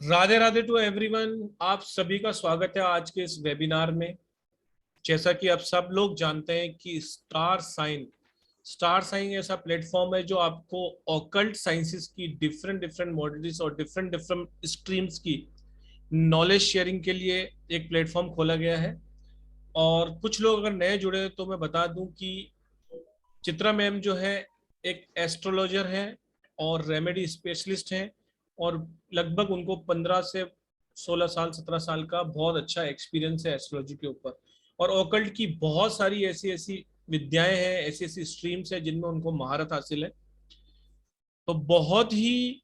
Radhe Radhe to everyone. आप सभी का स्वागत है आज के इस वेबिनार में। जैसा कि आप सब लोग जानते हैं कि स्टार साइन ऐसा प्लेटफॉर्म है जो आपको ऑकल्ट साइंसेस की डिफरेंट डिफरेंट मॉडलिटीज और डिफरेंट डिफरेंट स्ट्रीम्स की नॉलेज शेयरिंग के लिए एक प्लेटफॉर्म खोला गया है। और कुछ लोग अगर नए जुड़े हैं तो मैं बता दूं कि चित्रा मैम जो है एक एस्ट्रोलॉजर है और रेमेडी स्पेशलिस्ट हैं। और लगभग उनको 15 से 16 साल 17 साल का बहुत अच्छा एक्सपीरियंस है एस्ट्रोलॉजी के ऊपर। और ओकल्ट की बहुत सारी ऐसी ऐसी विद्याएं हैं, ऐसी ऐसी स्ट्रीम्स हैं जिनमें उनको महारत हासिल है। तो बहुत ही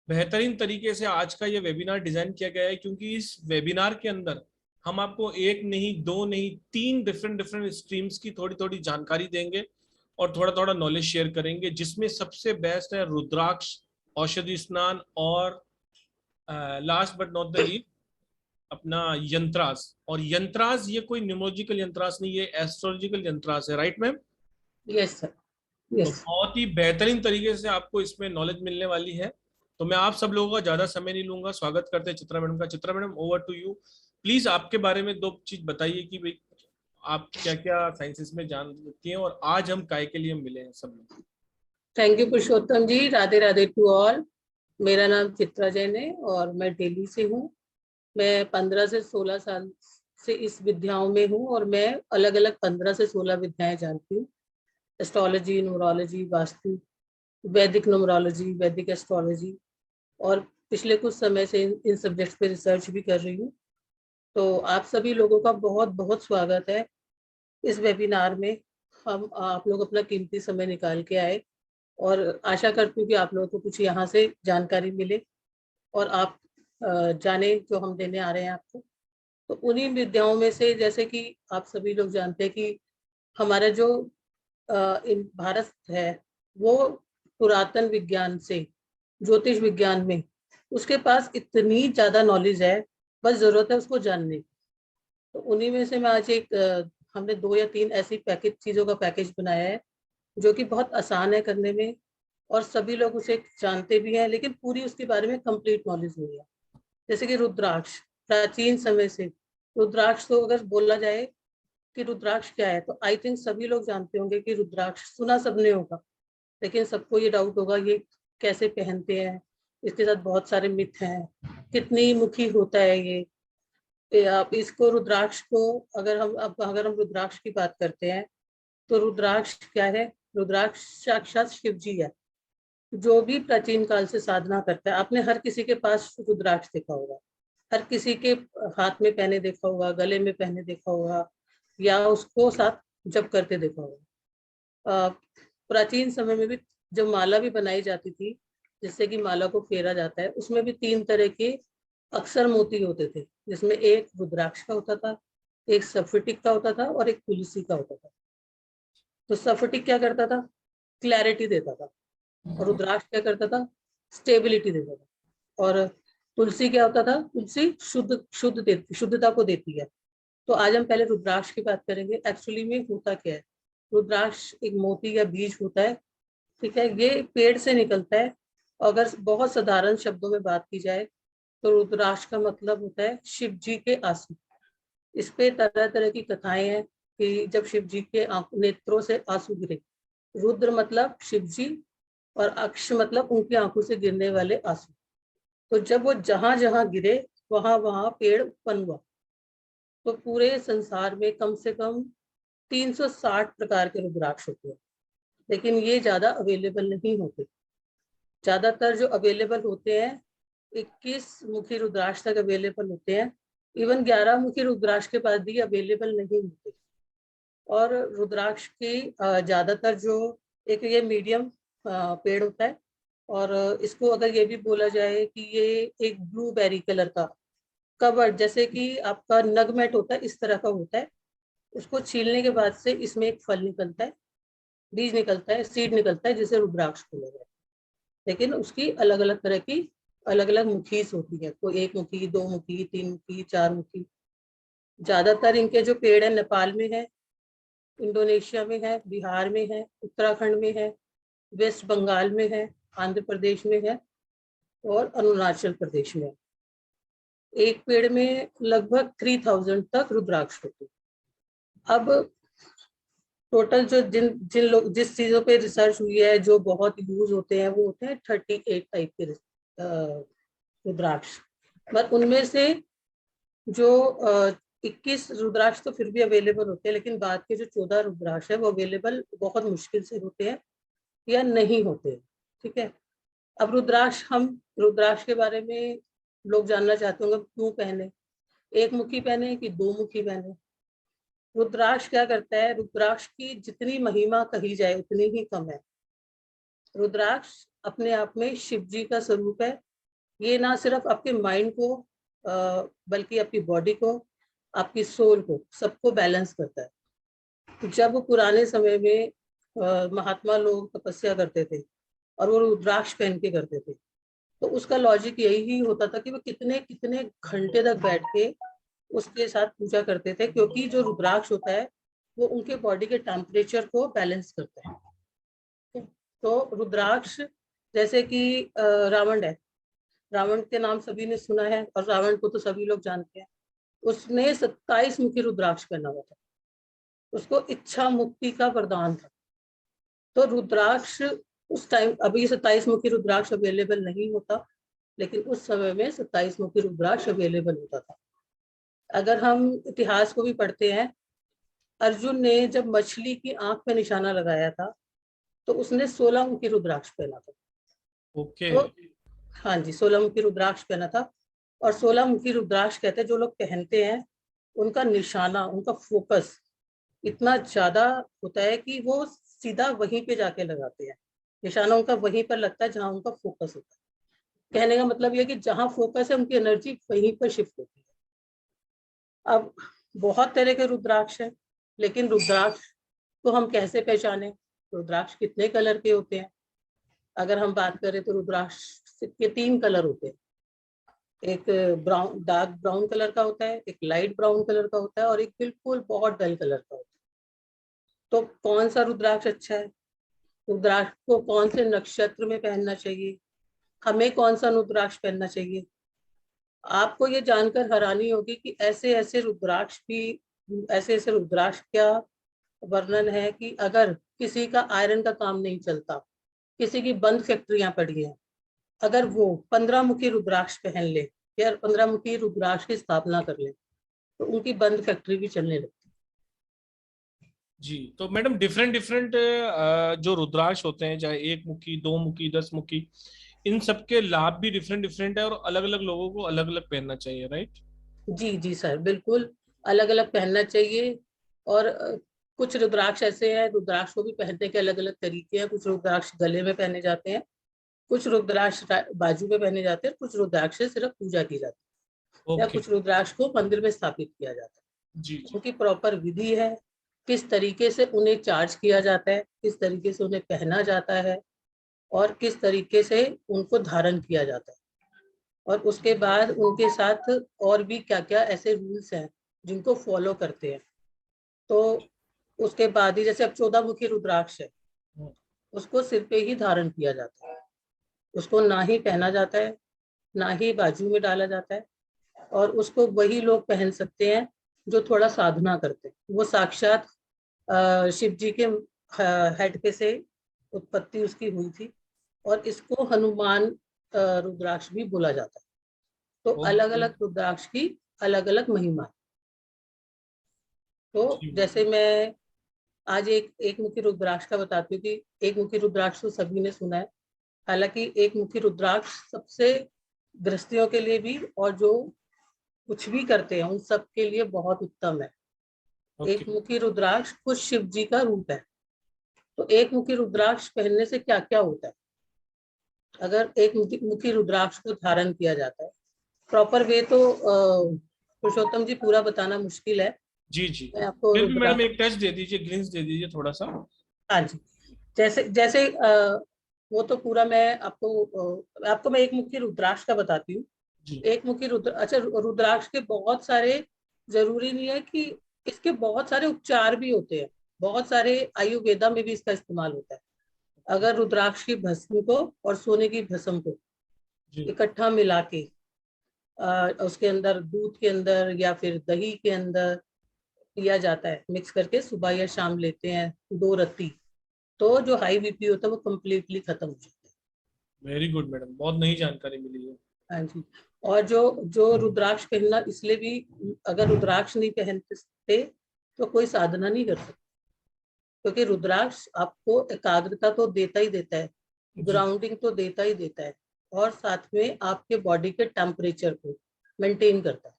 बेहतरीन तरीके से आज का ये वेबिनार डिजाइन किया गया है, क्योंकि इस वेबिनार के अंदर हम आपको एक नहीं, दो नहीं, तीन डिफरेंट डिफरेंट स्ट्रीम्स की थोड़ी थोड़ी जानकारी देंगे और थोड़ा थोड़ा नॉलेज शेयर करेंगे, जिसमें सबसे बेस्ट है रुद्राक्ष, औषधि स्नान और last but not the least अपना यंत्रास। और यंत्रास ये कोई न्यूमोलॉजिकल यंत्रास नहीं, ये एस्ट्रोलॉजिकल यंत्रास है। Right ma'am? Yes sir. तो यस। बहुत ही बेहतरीन तरीके से आपको इसमें नॉलेज मिलने वाली है। तो मैं आप सब लोगों का ज्यादा समय नहीं लूंगा। स्वागत करते हैं चित्रा मैडम का। Chitra madam, over to you. Please आपके बारे में दो चीज बताइए कि भाई आप क्या क्या साइंसेस में जानती हैं और आज हम काय के लिए मिले हैं सब लोग। Thank you Purushottam ji. Radhe Radhe to all. मेरा नाम चित्रा जैन है और मैं दिल्ली से हूँ। मैं 15 से 16 साल से इस विद्याओं में हूँ और मैं अलग अलग 15 से 16 विद्याएं जानती हूँ। एस्ट्रोलॉजी, न्यूमरोलॉजी, वास्तु, वैदिक न्यूमरोलॉजी, वैदिक एस्ट्रोलॉजी, और पिछले कुछ समय से इन सब्जेक्ट्स पे रिसर्च भी कर रही हूँ। तो आप सभी लोगों का बहुत बहुत स्वागत है इस वेबिनार में। हम आप लोग अपना कीमती समय निकाल के आए और आशा करती हूँ कि आप लोगों को कुछ यहाँ से जानकारी मिले और आप जाने जो हम देने आ रहे हैं आपको। तो उन्हीं विद्याओं में से, जैसे कि आप सभी लोग जानते हैं कि हमारा जो इन भारत है वो पुरातन विज्ञान से, ज्योतिष विज्ञान में उसके पास इतनी ज्यादा नॉलेज है, बस जरूरत है उसको जानने की। तो उन्हीं में से मैं आज हमने 2 या 3 ऐसी पैकेज चीजों का पैकेज बनाया है जो कि बहुत आसान है करने में और सभी लोग उसे जानते भी हैं, लेकिन पूरी उसके बारे में कंप्लीट नॉलेज नहीं है। जैसे कि रुद्राक्ष, प्राचीन समय से रुद्राक्ष, तो अगर बोला जाए कि रुद्राक्ष क्या है तो आई थिंक सभी लोग जानते होंगे कि रुद्राक्ष सुना सबने होगा, लेकिन सबको ये डाउट होगा ये कैसे पहनते हैं, इसके साथ बहुत सारे मिथ हैं, कितनी मुखी होता है ये आप इसको रुद्राक्ष को, अगर हम रुद्राक्ष की बात करते हैं तो रुद्राक्ष क्या है? रुद्राक्ष साक्षात शिव जी है, जो भी प्राचीन काल से साधना करता है। आपने हर किसी के पास रुद्राक्ष देखा होगा, हर किसी के हाथ में पहने देखा होगा, गले में पहने देखा होगा, या उसको साथ जप करते देखा होगा। प्राचीन समय में भी जब माला भी बनाई जाती थी, जिससे कि माला को फेरा जाता है, उसमें भी 3 तरह के अक्षर मोती होते थे, जिसमें एक रुद्राक्ष का होता था, एक सफिटिक का होता था और एक तुलसी का होता था। तो सफिटिक क्या करता था? क्लैरिटी देता था। और रुद्राक्ष क्या करता था? स्टेबिलिटी देता था। और तुलसी क्या होता था? तुलसी शुद्धता को देती है। तो आज हम पहले रुद्राक्ष की बात करेंगे। एक्चुअली में होता क्या है? रुद्राक्ष एक मोती या बीज होता है, ठीक है? ये पेड़ से निकलता है। अगर बहुत साधारण शब्दों में बात की जाए तो रुद्राक्ष का मतलब होता है शिव जी के आंसू। इस पे तरह तरह की कथाएं हैं कि जब शिव जी के नेत्रों से आंसू गिरे, रुद्र मतलब शिव जी और अक्ष मतलब उनकी आंखों से गिरने वाले आंसू, तो जब वो जहां जहां गिरे वहां वहां पेड़ उत्पन्न हुआ। तो पूरे संसार में कम से कम 360 प्रकार के रुद्राक्ष होते हैं, लेकिन ये ज्यादा अवेलेबल नहीं होते। ज्यादातर जो अवेलेबल होते हैं 21 मुखी रुद्राक्ष तक अवेलेबल होते हैं। इवन 11 मुखी रुद्राक्ष के बाद भी अवेलेबल नहीं होते। और रुद्राक्ष की ज्यादातर जो एक ये मीडियम पेड़ होता है, और इसको अगर ये भी बोला जाए कि ये एक ब्लूबेरी कलर का कवर, जैसे कि आपका नगमेट होता है, इस तरह का होता है। उसको छीलने के बाद से इसमें एक फल निकलता है, बीज निकलता है, सीड निकलता है, जिसे रुद्राक्ष बोला जाता है। लेकिन उसकी अलग अलग तरह की अलग अलग मुखीस होती है, कोई 1 मुखी, 2 मुखी, 3 मुखी, 4 मुखी। ज्यादातर इनके जो पेड़ है नेपाल में है, इंडोनेशिया में है, बिहार में है, उत्तराखंड में है, वेस्ट बंगाल में है, आंध्र प्रदेश में है। और अरुणाचल प्रदेश में। एक पेड़ में लगभग 3000 तक रुद्राक्ष होते हैं। अब टोटल जो जिन जिन लोग जिस चीजों पे रिसर्च हुई है, जो बहुत यूज होते हैं, वो होते हैं 38 टाइप के रुद्राक्ष। पर उनमें से जो 21 रुद्राक्ष तो फिर भी अवेलेबल होते हैं, लेकिन बाद के जो 14 रुद्राक्ष है वो अवेलेबल बहुत मुश्किल से होते हैं या नहीं होते। ठीक है। अब रुद्राक्ष के बारे में लोग जानना चाहते होंगे क्यों पहने, एक मुखी पहने कि दो मुखी पहने। रुद्राक्ष क्या करता है, रुद्राक्ष की जितनी महिमा कही जाए उतनी ही कम है। रुद्राक्ष अपने आप में शिव जी का स्वरूप है। ये ना सिर्फ आपके माइंड को बल्कि आपकी बॉडी को, आपकी सोल को, सबको बैलेंस करता है। जब पुराने समय में महात्मा लोग तपस्या करते थे और वो रुद्राक्ष पहन के करते थे, तो उसका लॉजिक यही होता था कि वो कितने कितने घंटे तक बैठ के उसके साथ पूजा करते थे, क्योंकि जो रुद्राक्ष होता है वो उनके बॉडी के टेम्परेचर को बैलेंस करता है। तो रुद्राक्ष, जैसे कि रावण है, रावण के नाम सभी ने सुना है और रावण को तो सभी लोग जानते हैं। उसने 27 मुखी रुद्राक्ष पहना हुआ था, उसको इच्छा मुक्ति का वरदान था। तो रुद्राक्ष उस टाइम, अभी 27 मुखी रुद्राक्ष अवेलेबल नहीं होता, लेकिन उस समय में 27 मुखी रुद्राक्ष अवेलेबल होता था। अगर हम इतिहास को भी पढ़ते हैं, अर्जुन ने जब मछली की आंख पे निशाना लगाया था तो उसने 16 मुखी रुद्राक्ष पहना था। ओके। तो हाँ जी, 16 मुखी रुद्राक्ष पहना था। और 16 मुखी रुद्राक्ष कहते हैं, जो लोग पहनते हैं उनका निशाना, उनका फोकस इतना ज्यादा होता है कि वो सीधा वहीं पे जाके लगाते हैं। निशाना उनका वहीं पर लगता है जहां उनका फोकस होता है। कहने का मतलब यह कि जहां फोकस है उनकी एनर्जी वहीं पर शिफ्ट होती है। अब बहुत तरह के रुद्राक्ष हैं, लेकिन रुद्राक्ष को हम कैसे पहचाने, रुद्राक्ष कितने कलर के होते हैं? अगर हम बात करें तो रुद्राक्ष के 3 कलर होते हैं। एक ब्राउन, डार्क ब्राउन कलर का होता है, एक लाइट ब्राउन कलर का होता है, और एक बिल्कुल बहुत डल कलर का होता है। तो कौन सा रुद्राक्ष अच्छा है, रुद्राक्ष को कौन से नक्षत्र में पहनना चाहिए, हमें कौन सा रुद्राक्ष पहनना चाहिए? आपको ये जानकर हैरानी होगी कि ऐसे ऐसे रुद्राक्ष का वर्णन है कि अगर किसी का आयरन का काम नहीं चलता, किसी की बंद फैक्ट्रियां पड़ी हैं, अगर वो 15 मुखी रुद्राक्ष पहन ले या 15 मुखी रुद्राक्ष की स्थापना कर ले, तो उनकी बंद फैक्ट्री भी चलने लगती है। जी, तो मैडम डिफरेंट डिफरेंट जो रुद्राक्ष होते हैं, चाहे एक मुखी, दो मुखी, 10 मुखी, इन सब के लाभ भी डिफरेंट डिफरेंट है और अलग अलग लोगों को अलग अलग पहनना चाहिए, राइट? जी जी सर, बिल्कुल अलग अलग पहनना चाहिए। और कुछ रुद्राक्ष ऐसे हैं, रुद्राक्ष को भी पहनने के अलग अलग तरीके हैं। कुछ रुद्राक्ष गले में पहने जाते हैं, कुछ रुद्राक्ष बाजू में पहने जाते हैं, कुछ रुद्राक्ष से सिर्फ पूजा की जाती है, या ओके। कुछ रुद्राक्ष को मंदिर में स्थापित किया जाता जी है। जी। उनकी प्रॉपर विधि है, किस तरीके से उन्हें चार्ज किया जाता है, किस तरीके से उन्हें पहना जाता है, और किस तरीके से उनको धारण किया जाता है। और उसके बाद उनके साथ और भी क्या क्या ऐसे रूल्स हैं जिनको फॉलो करते हैं। तो उसके बाद ही, जैसे अब 14 मुखी रुद्राक्ष है, उसको सिर पे ही धारण किया जाता है, उसको ना ही पहना जाता है, ना ही बाजू में डाला जाता है। और उसको वही लोग पहन सकते हैं जो थोड़ा साधना करते हैं। वो साक्षात शिव जी के हेड पे से उत्पत्ति उसकी हुई थी, और इसको हनुमान रुद्राक्ष भी बोला जाता है। तो अलग ओके। अलग रुद्राक्ष की अलग अलग महिमा है। तो जी। जैसे मैं आज एक मुखी रुद्राक्ष का बताती हूँ कि एक मुखी रुद्राक्ष तो सभी ने सुना है। हालांकि एक मुखी रुद्राक्ष सबसे गृहस्थियों के लिए भी, और जो कुछ भी करते हैं उन सब के लिए बहुत उत्तम है। ओके। एक मुखी रुद्राक्ष खुद शिव जी का रूप है। तो एक मुखी रुद्राक्ष पहनने से क्या क्या होता है? अगर एक मुखी रुद्राक्ष को धारण किया जाता है प्रॉपर वे, तो पुरुषोत्तम जी पूरा बताना मुश्किल है। जी जी। मैं आपको फिर भी मैडम रुद्राक्ष, एक टच दे दीजिए, ग्लिम्स दे दीजिए थोड़ा सा। हाँ जी, जैसे जैसे वो तो पूरा मैं आपको मैं एक मुखी रुद्राक्ष का बताती हूँ। जी। एक मुखी अच्छा, रुद्राक्ष के बहुत सारे, जरूरी नहीं है कि इसके बहुत सारे उपचार भी होते हैं। बहुत सारे आयुर्वेदा में भी इसका इस्तेमाल होता है। अगर रुद्राक्ष की भस्म को और सोने की भस्म को जी। इकट्ठा मिला के उसके अंदर, दूध के अंदर या फिर दही के अंदर पिया जाता है, मिक्स करके सुबह या शाम लेते हैं 2 रत्ती, तो जो हाई बीपी होता है वो कम्प्लीटली खत्म हो जाता है। वेरी गुड मैडम, बहुत नई जानकारी मिली है। हाँ जी। और जो जो रुद्राक्ष पहनना इसलिए भी, अगर रुद्राक्ष नहीं पहनते तो कोई साधना नहीं कर सकते, क्योंकि रुद्राक्ष आपको एकाग्रता तो देता ही देता है, जी। ग्राउंडिंग तो देता ही देता है, और साथ में आपके बॉडी के टेम्परेचर को मेंटेन करता है।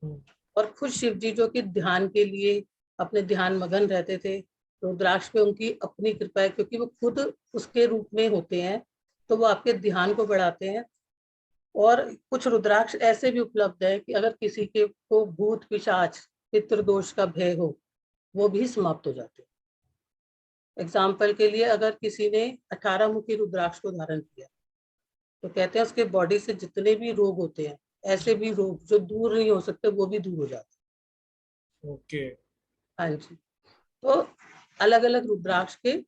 हम्म। और खुद शिव जी जो कि ध्यान के लिए अपने ध्यान मगन रहते थे, रुद्राक्ष पे उनकी अपनी कृपा है, क्योंकि वो खुद उसके रूप में होते हैं, तो वो आपके ध्यान को बढ़ाते हैं। और कुछ रुद्राक्ष ऐसे भी उपलब्ध है कि अगर किसी के को भूत पिशाच पितृदोष का भय हो, वो भी समाप्त हो जाते हैं। एग्जाम्पल के लिए, अगर किसी ने 18 मुखी रुद्राक्ष को धारण किया, तो कहते हैं उसके बॉडी से जितने भी रोग होते हैं, ऐसे भी रोग जो दूर नहीं हो सकते, वो भी दूर हो जाते ओके। हैं। हाँ जी। तो अलग अलग रुद्राक्ष के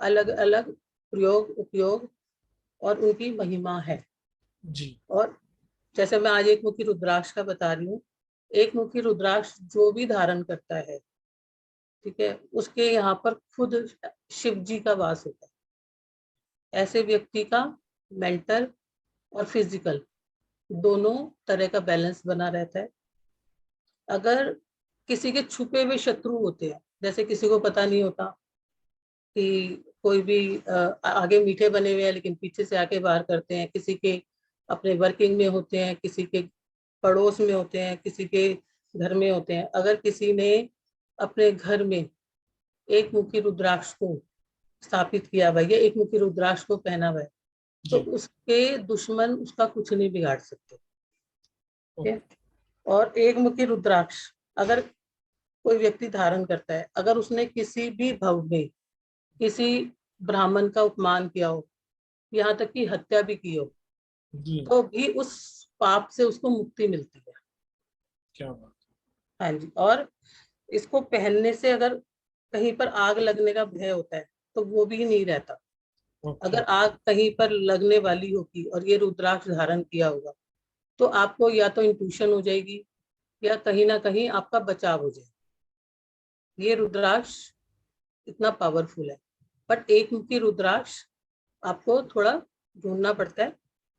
अलग अलग प्रयोग उपयोग और उनकी महिमा है। जी। और जैसे मैं आज एक मुखी रुद्राक्ष का बता रही हूँ, एक मुखी रुद्राक्ष जो भी धारण करता है, ठीक है, उसके यहाँ पर खुद शिव जी का वास होता है। ऐसे व्यक्ति का मेंटल और फिजिकल दोनों तरह का बैलेंस बना रहता है। अगर किसी के छुपे हुए शत्रु होते हैं, जैसे किसी को पता नहीं होता कि कोई भी आगे मीठे बने हुए हैं लेकिन पीछे से आके वार करते हैं, किसी के अपने वर्किंग में होते हैं, किसी के पड़ोस में होते हैं, किसी के घर में होते हैं, अगर किसी ने अपने घर में एक मुखी रुद्राक्ष को स्थापित किया हुआ है या एक मुखी रुद्राक्ष को पहना हुआ है, तो जी। उसके दुश्मन उसका कुछ नहीं बिगाड़ सकते। ठीक ओके। है। और एक मुखी रुद्राक्ष अगर कोई व्यक्ति धारण करता है, अगर उसने किसी भी भव में किसी ब्राह्मण का अपमान किया हो, यहाँ तक कि हत्या भी की हो, जी। तो भी उस पाप से उसको मुक्ति मिलती है। क्या बात। हाँ जी। और इसको पहनने से अगर कहीं पर आग लगने का भय होता है, तो वो भी नहीं रहता। ओके। अगर आग कहीं पर लगने वाली होगी और ये रुद्राक्ष धारण किया होगा, तो आपको या तो इंट्यूशन हो जाएगी या कहीं ना कहीं आपका बचाव हो जाएगा। ये रुद्राक्ष इतना पावरफुल है। बट एक मुखी रुद्राक्ष आपको थोड़ा ढूंढना पड़ता है,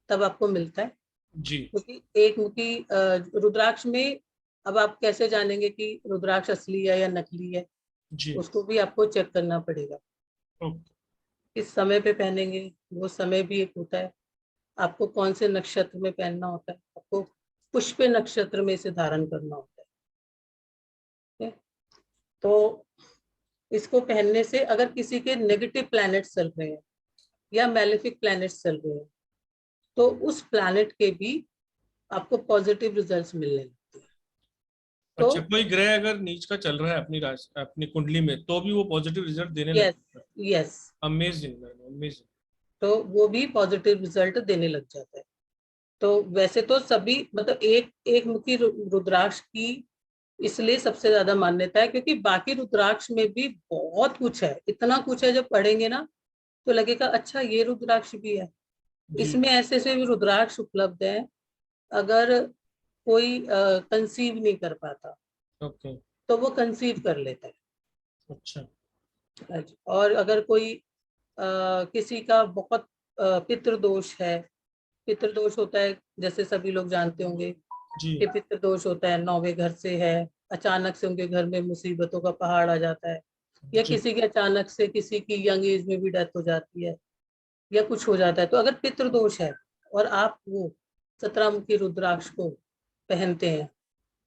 तब आपको मिलता है। जी। क्योंकि एक मुखी रुद्राक्ष में, अब आप कैसे जानेंगे कि रुद्राक्ष असली है या नकली है? जी। उसको भी आपको चेक करना पड़ेगा। ओके। किस समय पे पहनेंगे, वो समय भी एक होता है। आपको कौन से नक्षत्र में पहनना होता है, आपको पुष्य नक्षत्र में इसे धारण करना होता है। ठीक है? तो इसको पहनने से अगर किसी के नेगेटिव प्लैनेट्स चल रहे हैं या मैलेफिक प्लैनेट्स चल रहे हैं, तो उस प्लैनेट के भी आपको पॉजिटिव रिजल्ट्स मिलने लगते हैं। तो अच्छा, कोई ग्रह अगर नीच का चल रहा है अपनी राशि अपनी कुंडली में, तो भी वो पॉजिटिव रिजल्ट देने यस, लगता है? Yes, amazing ma'am, amazing. तो वो भी पॉजिटिव रिजल्ट देने लग जाता है। तो वैसे तो सभी, मतलब एक एक मुखी रुद्राक्ष की इसलिए सबसे ज्यादा मान्यता है, क्योंकि बाकी रुद्राक्ष में भी बहुत कुछ है, इतना कुछ है, जब पढ़ेंगे ना तो लगेगा अच्छा ये रुद्राक्ष भी है। जी। इसमें ऐसे ऐसे भी रुद्राक्ष उपलब्ध है, अगर कोई कंसीव नहीं कर पाता ओके। तो वो कंसीव कर लेता अच्छा। है। और अगर कोई किसी का बहुत पितृदोष है, पितृदोष होता है जैसे सभी लोग जानते होंगे जी। कि पितृदोष होता है, 9वें घर से है, अचानक से उनके घर में मुसीबतों का पहाड़ आ जाता है, या जी। किसी के अचानक से किसी की यंग एज में भी डेथ हो जाती है, या कुछ हो जाता है, तो अगर पितृदोष है और आप वो 17 मुखी रुद्राक्ष को पहनते हैं,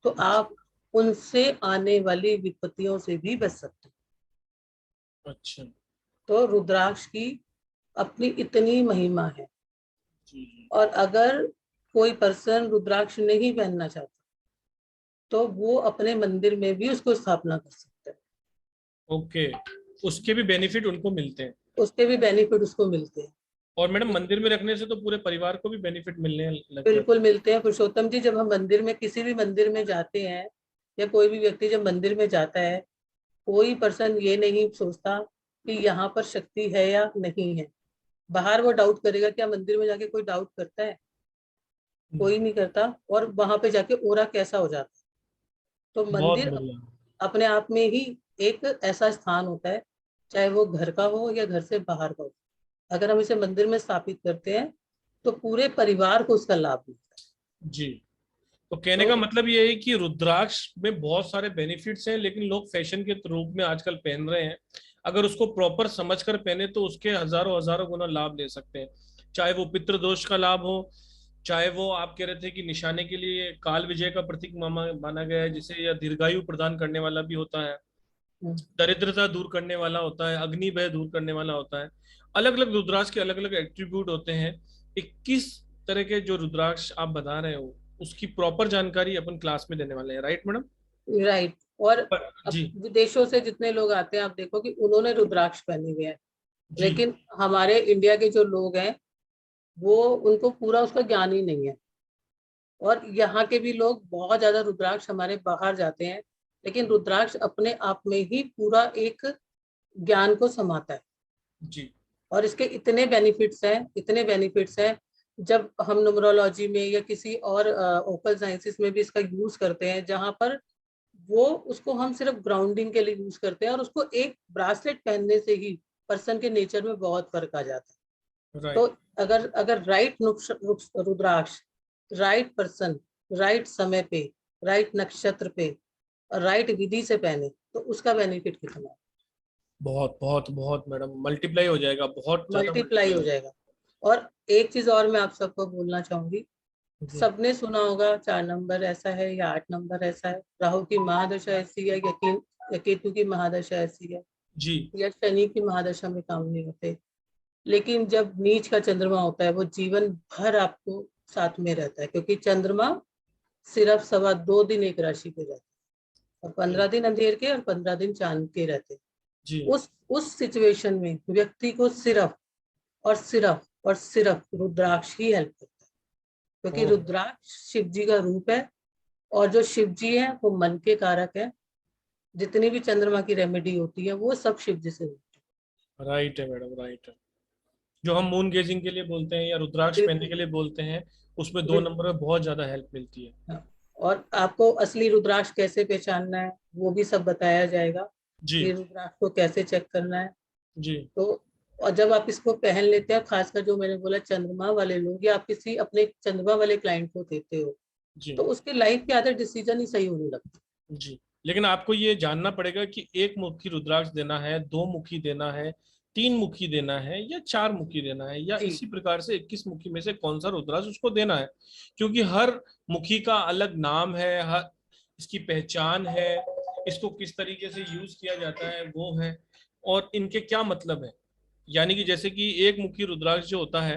तो आप उनसे आने वाली विपत्तियों से भी बच सकते हैं। अच्छा। तो रुद्राक्ष की अपनी इतनी महिमा है। जी। जी। और अगर कोई पर्सन रुद्राक्ष नहीं पहनना चाहता, तो वो अपने मंदिर में भी उसको स्थापना कर सकता है। ओके, उसके भी बेनिफिट उनको मिलते हैं? उसके भी बेनिफिट उसको मिलते हैं। और मैडम, मंदिर में रखने से तो पूरे परिवार को भी बेनिफिट मिलने लग जाते बिल्कुल मिलते हैं पुरुषोत्तम जी। जब हम मंदिर में, किसी भी मंदिर में जाते हैं, या कोई भी व्यक्ति जब मंदिर में जाता है, कोई पर्सन ये नहीं सोचता कि यहाँ पर शक्ति है या नहीं है। बाहर वो डाउट करेगा, क्या मंदिर में जाके कोई डाउट करता है? कोई नहीं करता, और वहां पे जाके ओरा कैसा हो जाता है। तो बहुत मंदिर बढ़िया। अपने आप में ही एक ऐसा स्थान होता है, चाहे वो घर का हो या घर से बाहर का हो। अगर हम इसे मंदिर में स्थापित करते हैं तो पूरे परिवार को उसका लाभ मिलता जी, तो कहने है। का तो मतलब ये है कि रुद्राक्ष में बहुत सारे बेनिफिट्स हैं, लेकिन लोग फैशन के रूप में आजकल पहन रहे हैं। अगर उसको प्रॉपर समझकर पहने तो उसके हजारों हजारों गुना लाभ ले सकते हैं। चाहे वो पितृ दोष का लाभ हो, चाहे वो आप कह रहे थे कि निशाने के लिए काल विजय का प्रतीक माना गया है जिसे, या दीर्घायु प्रदान करने वाला भी होता है, हम्म, दरिद्रता दूर करने वाला होता है, अग्नि भय दूर करने वाला होता है। अलग अलग रुद्राक्ष के अलग अलग एट्रीब्यूट होते हैं। 21 तरह के जो रुद्राक्ष आप बता रहे हो उसकी प्रॉपर जानकारी अपन क्लास में देने वाले हैं, राइट मैडम? राइट। और अब जी। विदेशों से जितने लोग आते हैं, आप देखो कि उन्होंने रुद्राक्ष पहने हुए हैं, जी। लेकिन हमारे इंडिया के जो लोग हैं वो, उनको पूरा उसका ज्ञान ही नहीं है। और यहाँ के भी लोग बहुत ज्यादा रुद्राक्ष हमारे बाहर जाते हैं, लेकिन रुद्राक्ष अपने आप में ही पूरा एक ज्ञान को समाता है। जी। और इसके इतने बेनिफिट्स हैं, इतने बेनिफिट्स हैं। जब हम न्यूमरोलॉजी में या किसी और ओकल साइंसेस में भी इसका यूज करते हैं, जहां पर वो उसको हम सिर्फ ग्राउंडिंग के लिए यूज करते हैं, और उसको एक ब्रासलेट पहनने से ही पर्सन के नेचर में बहुत फर्क आ जाता है। तो राइट। अगर अगर राइट रुद्राक्ष, राइट पर्सन, राइट समय पे, राइट नक्षत्र पे, राइट विधि से पहने, तो उसका बेनिफिट कितना है, बहुत बहुत बहुत मैडम, मल्टीप्लाई हो जाएगा, बहुत ज्यादा मल्टीप्लाई मल्टीप्लाई हो हो जाएगा। और एक चीज और मैं आप सबको बोलना चाहूंगी। जाएगा। सबने सुना होगा 4 नंबर ऐसा है या 8 नंबर ऐसा है, राहु की महादशा ऐसी है, यकीन या केतु की महादशा ऐसी है, जी। या शनि की महादशा में काम नहीं होते। लेकिन जब नीच का चंद्रमा होता है, वो जीवन भर आपको साथ में रहता है, क्योंकि चंद्रमा सिर्फ 2.25 दिन एक राशि पे रहता है, और 15 दिन अंधेर के और 15 दिन चांद के रहते हैं। जी। उस सिचुएशन में व्यक्ति को सिर्फ रुद्राक्ष ही हेल्प करता है, क्योंकि ओ। रुद्राक्ष शिव जी का रूप है। और जो शिव जी है वो मन के कारक है। जितनी भी चंद्रमा की रेमेडी होती है वो सब शिव जी से होती राइट है मैडम, राइट है। जो हम मून गेजिंग के लिए बोलते हैं या रुद्राक्ष है। पहनने के लिए बोलते हैं, उसमें दो बिल्कुल। नंबर में बहुत ज्यादा हेल्प मिलती है। हाँ। और आपको असली रुद्राक्ष कैसे पहचानना है वो भी सब बताया जाएगा, जी। कि रुद्राक्ष को कैसे चेक करना है। जी। तो और जब आप इसको पहन लेते हैं, खासकर जो मैंने बोला चंद्रमा वाले लोग, या आप किसी अपने चंद्रमा वाले क्लाइंट को देते हो, जी। तो उसके लाइफ के आधे डिसीजन ही सही होने लगते जी, लेकिन आपको ये जानना पड़ेगा कि एक मुखी रुद्राक्ष देना है, दो मुखी देना है, तीन मुखी देना है, या चार मुखी देना है, या हैं। जी। इसी प्रकार से 21 मुखी में से कौन सा रुद्राक्ष उसको देना है। क्योंकि हर मुखी का अलग नाम है, हर इसकी पहचान है, इसको किस तरीके से यूज किया जाता है वो है, और इनके क्या मतलब है। यानी कि जैसे कि एक मुखी रुद्राक्ष जो होता है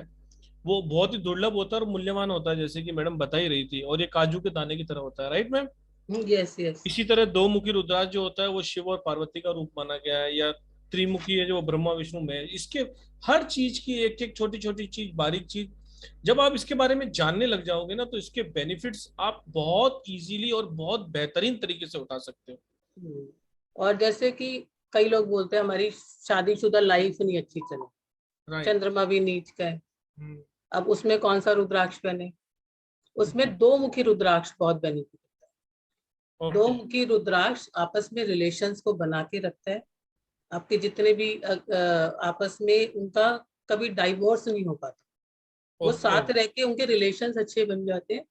वो बहुत ही दुर्लभ होता है और मूल्यवान होता है, जैसे कि मैडम बता ही रही थी, और ये काजू के दाने की तरह होता है, राइट मैम? Yes yes. इसी तरह दो मुखी रुद्राक्ष जो होता है वो शिव और पार्वती का रूप माना गया है, या त्रिमुखी है जो ब्रह्मा विष्णु में है। इसके हर चीज की एक एक छोटी छोटी चीज, बारीक चीज, जब आप इसके बारे में जानने लग जाओगे ना, तो इसके बेनिफिट्स आप बहुत इजीली और बहुत बेहतरीन तरीके से उठा सकते हो। और जैसे कि कई लोग बोलते हैं हमारी शादीशुदा लाइफ नहीं अच्छी चले, राइट। चंद्रमा भी नीच का है, हम्म। अब उसमें कौन सा रुद्राक्ष पहने। जी। उसमें दो मुखी रुद्राक्ष बहुत बेनिफिट। दो ओके। मुखी रुद्राक्ष आपस में रिलेशंस को बना के रखता है। आपके जितने भी आपस में उनका कभी डाइवोर्स नहीं हो पाता, वो ओके। साथ रह के उनके रिलेशंस अच्छे बन जाते हैं।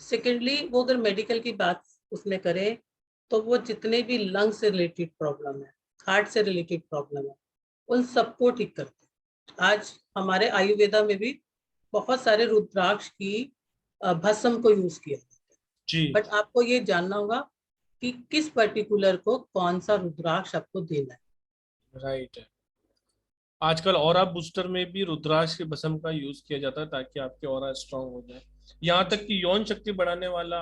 सेकेंडली, वो अगर मेडिकल की बात उसमें करें, तो वो जितने भी लंग से रिलेटेड प्रॉब्लम है, हार्ट से रिलेटेड प्रॉब्लम है, उन सबको ठीक करते हैं। आज हमारे आयुर्वेदा में भी बहुत सारे रुद्राक्ष की भस्म को यूज किया, जी। बट आपको ये जानना होगा कि किस पर्टिकुलर को कौन सा रुद्राक्ष आपको देना है। राइट है। आजकल ऑरा बूस्टर में भी रुद्राक्ष के भस्म का यूज किया जाता है ताकि आपके ऑरा स्ट्रांग हो जाए। यहाँ तक कि यौन शक्ति बढ़ाने वाला,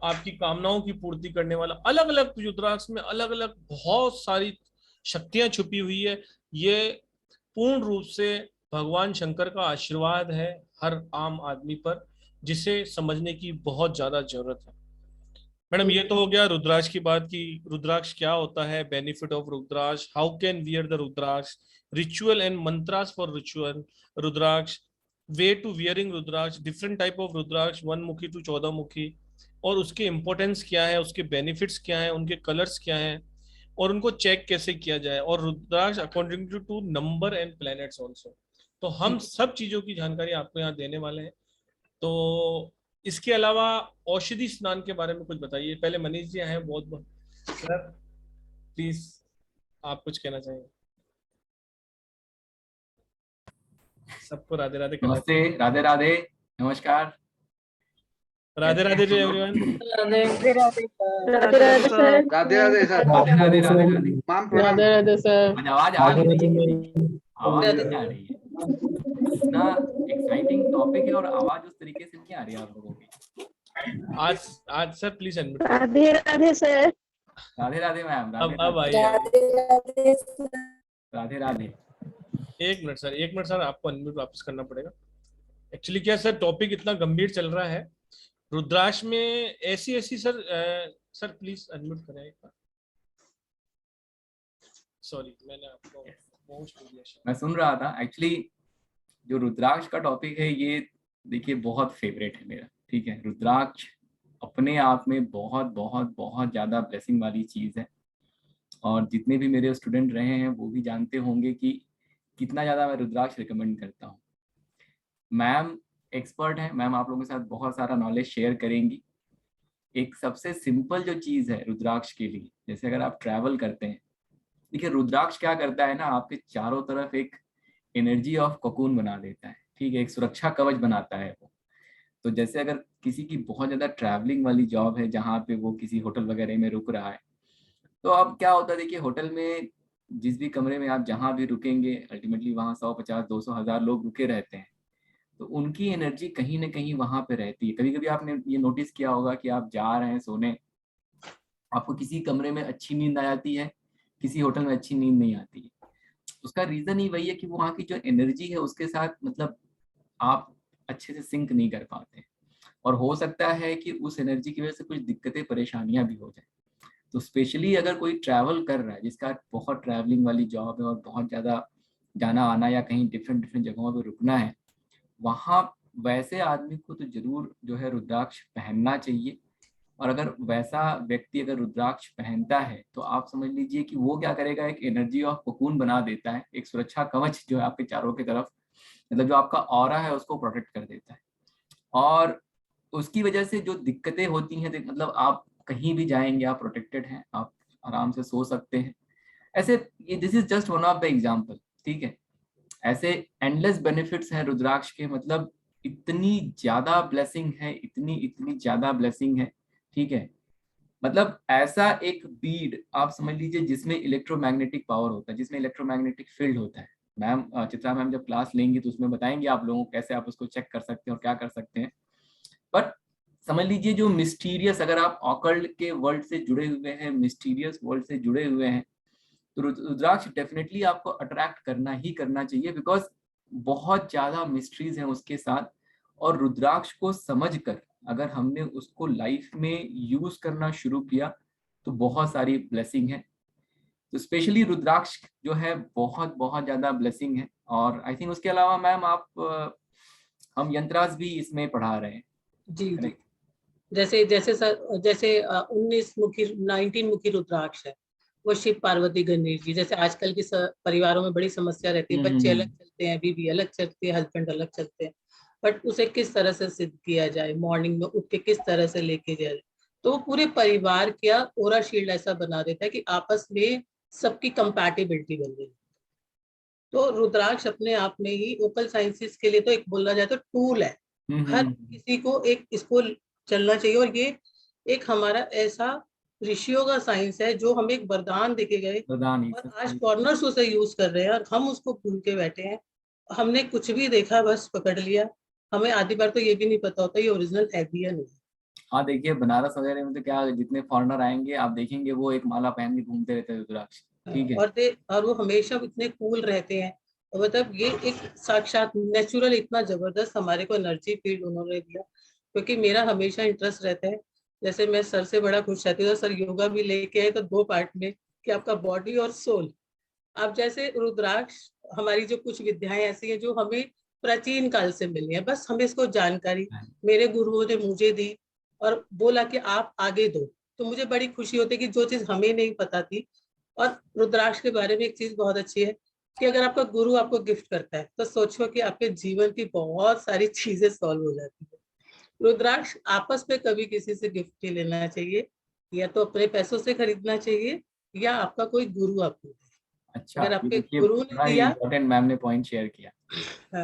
आपकी कामनाओं की पूर्ति करने वाला, अलग अलग रुद्राक्ष में अलग अलग बहुत सारी शक्तियां छुपी हुई है। ये पूर्ण रूप से भगवान शंकर का आशीर्वाद है हर आम आदमी पर, जिसे समझने की बहुत ज्यादा जरूरत है। मैडम, ये तो हो गया रुद्राक्ष की बात की रुद्राक्ष क्या होता है, benefit of rudraksha, how can wear the rudraksha, ritual and mantras for ritual rudraksha, way to wearing rudraksha, different type of rudraksha, 1 mukhi to 14 मुखी, और उसके इम्पोर्टेंस क्या है, उसके बेनिफिट्स क्या है, उनके कलर्स क्या हैं, और उनको चेक कैसे किया जाए, और rudraksha according to number and planets also. तो हम सब चीजों की जानकारी आपको यहाँ देने वाले हैं। तो इसके अलावा औषधि स्नान के बारे में कुछ बताइए। पहले मनीष जी हैं, बहुत बहुत सर प्लीज आप कुछ कहना चाहेंगे। सबको राधे राधे कहना। नमस्ते, राधे राधे, नमस्कार। Radhe Radhe to everyone. Radhe Radhe Radhe Radhe sir. Radhe Radhe sir. Radhe Radhe Radhe Radhe. Ma'am प्रणाम। राधे राधे सर। आवाज आ रही है? आवाज नहीं आ रही है। इतना एक्साइटिंग टॉपिक है और आवाज उस तरीके से नहीं आ रही है आप लोगों की। आज sir please unmute. Radhe Radhe sir. Radhe Radhe ma'am. अब आइए। राधे राधे। एक मिनट सर, आपको अनम्यूट वापस करना पड़ेगा। एक्चुअली क्या सर, टॉपिक इतना गंभीर चल रहा है रुद्राक्ष में, ऐसी सर सर प्लीज अनम्यूट करें एक बार। सॉरी मैंने आपको मैं सुन रहा था। एक्चुअली जो रुद्राक्ष का टॉपिक है ये देखिए बहुत फेवरेट है मेरा। ठीक है, रुद्राक्ष अपने आप में बहुत बहुत बहुत ज़्यादा ब्लेसिंग वाली चीज़ है, और जितने भी मेरे स्टूडेंट रहे हैं वो भी जानते होंगे कि कितना ज़्यादा मैं रुद्राक्ष रिकमेंड करता हूँ। मैम एक्सपर्ट है, मैम आप लोगों के साथ बहुत सारा नॉलेज शेयर करेंगी। एक सबसे सिंपल जो चीज़ है रुद्राक्ष के लिए, जैसे अगर आप ट्रैवल करते हैं, देखिए रुद्राक्ष क्या करता है ना, आपके चारों तरफ एक एनर्जी ऑफ कोकून बना देता है। ठीक है, एक सुरक्षा कवच बनाता है वो। तो जैसे अगर किसी की बहुत ज़्यादा ट्रैवलिंग वाली जॉब है जहाँ पे वो किसी होटल वगैरह में रुक रहा है, तो अब क्या होता है, देखिए होटल में जिस भी कमरे में आप जहाँ भी रुकेंगे अल्टीमेटली वहाँ 150, 200, 1000 लोग रुके रहते हैं, तो उनकी एनर्जी कहीं ना कहीं वहाँ पे रहती है। कभी कभी आपने ये नोटिस किया होगा कि आप जा रहे हैं सोने, आपको किसी कमरे में अच्छी नींद आ जाती है, किसी होटल में अच्छी नींद नहीं आती है। उसका रीज़न ही वही है कि वहाँ की जो एनर्जी है उसके साथ मतलब आप अच्छे से सिंक नहीं कर पाते, और हो सकता है कि उस एनर्जी की वजह से कुछ दिक्कतें परेशानियां भी हो जाए। तो स्पेशली अगर कोई ट्रैवल कर रहा है, जिसका बहुत ट्रैवलिंग वाली जॉब है और बहुत ज़्यादा जाना आना या कहीं डिफरेंट डिफरेंट जगहों पर रुकना है, वहाँ वैसे आदमी को तो जरूर जो है रुद्राक्ष पहनना चाहिए। और अगर वैसा व्यक्ति अगर रुद्राक्ष पहनता है तो आप समझ लीजिए कि वो क्या करेगा, एक एनर्जी ऑफ कोकून बना देता है, एक सुरक्षा कवच जो है आपके चारों की तरफ, मतलब जो आपका ऑरा है उसको प्रोटेक्ट कर देता है। और उसकी वजह से जो दिक्कतें होती हैं, मतलब आप कहीं भी जाएंगे आप प्रोटेक्टेड हैं, आप आराम से सो सकते हैं। ऐसे ये this is just one of the example. ठीक है, ऐसे एंडलेस बेनिफिट्स हैं रुद्राक्ष के, मतलब इतनी ज्यादा ब्लेसिंग है, इतनी इतनी ज्यादा ब्लेसिंग है। ठीक है, मतलब ऐसा एक बीड आप समझ लीजिए जिसमें इलेक्ट्रोमैग्नेटिक पावर होता है, जिसमें इलेक्ट्रोमैग्नेटिक फील्ड होता है। मैम चित्रा मैम जब क्लास लेंगी तो उसमें बताएंगे आप लोगों को कैसे आप उसको चेक कर सकते हैं और क्या कर सकते हैं। बट समझ लीजिए जो मिस्टीरियस, अगर आप ऑकल्ट के वर्ल्ड से जुड़े हुए हैं, मिस्टीरियस वर्ल्ड से जुड़े हुए हैं, तो रुद्राक्ष डेफिनेटली आपको अट्रैक्ट करना ही करना चाहिए, बिकॉज बहुत ज्यादा मिस्ट्रीज हैं उसके साथ। और रुद्राक्ष को समझकर अगर हमने उसको लाइफ में यूज करना शुरू किया तो बहुत सारी ब्लेसिंग है। तो स्पेशली रुद्राक्ष जो है बहुत बहुत ज्यादा ब्लेसिंग है। और आई थिंक उसके अलावा मैम आप हम यंत्रास भी इसमें पढ़ा रहे हैं। जी जैसे जैसे सर, जैसे 19 मुखी 19 मुखी रुद्राक्ष है, वो शिव पार्वती गणेश जी। जैसे आजकल की परिवारों में बड़ी समस्या रहती है, बच्चे अलग चलते हैं, बीवी अलग चलती है, हस्बैंड अलग चलते हैं, बट उसे किस तरह से सिद्ध किया जाए, मॉर्निंग में उठ के किस तरह से लेके जाए, तो पूरे परिवार का ओरा शील्ड ऐसा बना देता है कि आपस में सबकी कंपैटिबिलिटी बन गई। तो रुद्राक्ष अपने आप में ही ओकल साइंसेस के लिए तो एक बोला जाए तो टूल है। हर किसी को एक इसको चलना चाहिए, और ये एक हमारा ऐसा ऋषियों का साइंस है जो हमें एक वरदान देके गए, और आज फॉरनर्स उसे यूज कर रहे हैं और हम उसको भूल के बैठे हैं। हमने कुछ भी देखा बस पकड़ लिया, हमें आधी बार तो ये भी नहीं पता होता ये ओरिजिनल है भी या नहीं। हाँ देखिए बनारस वगैरह में तो क्या, जितने फॉरेनर आएंगे आप देखेंगे वो एक माला पहन के घूमते रहते हैं रुद्राक्ष। ठीक है, और वो हमेशा इतने कूल रहते हैं, और मतलब ये एक साक्षात नेचुरल इतना जबरदस्त हमारे को एनर्जी फील्ड उन्होंने दिया। क्योंकि मेरा हमेशा इंटरेस्ट रहता है, जैसे मैं सर से बड़ा खुश रहती हूँ, सर योगा भी लेके आए तो 2 पार्ट में कि आपका बॉडी और सोल। अब जैसे रुद्राक्ष हमारी जो कुछ विद्याएं ऐसी हैं जो हमें प्राचीन काल से मिली है, बस हमें इसको जानकारी मेरे गुरुओं ने मुझे दी और बोला कि आप आगे दो। तो मुझे बड़ी खुशी होती है कि जो चीज हमें नहीं पता थी। और रुद्राक्ष के बारे में एक चीज बहुत अच्छी है कि अगर आपका गुरु आपको गिफ्ट करता है तो सोचो कि आपके जीवन की बहुत सारी चीजें सॉल्व हो जाती है। रुद्राक्ष आपस में कभी किसी से गिफ्ट नहीं लेना चाहिए, या तो अपने पैसों से खरीदना चाहिए या आपका कोई गुरु आपको दे। अच्छा, अगर ये आपके देखिए गुरु ने बड़ा ही दिया, इम्पोर्टेंट मैम ने पॉइंट शेयर किया।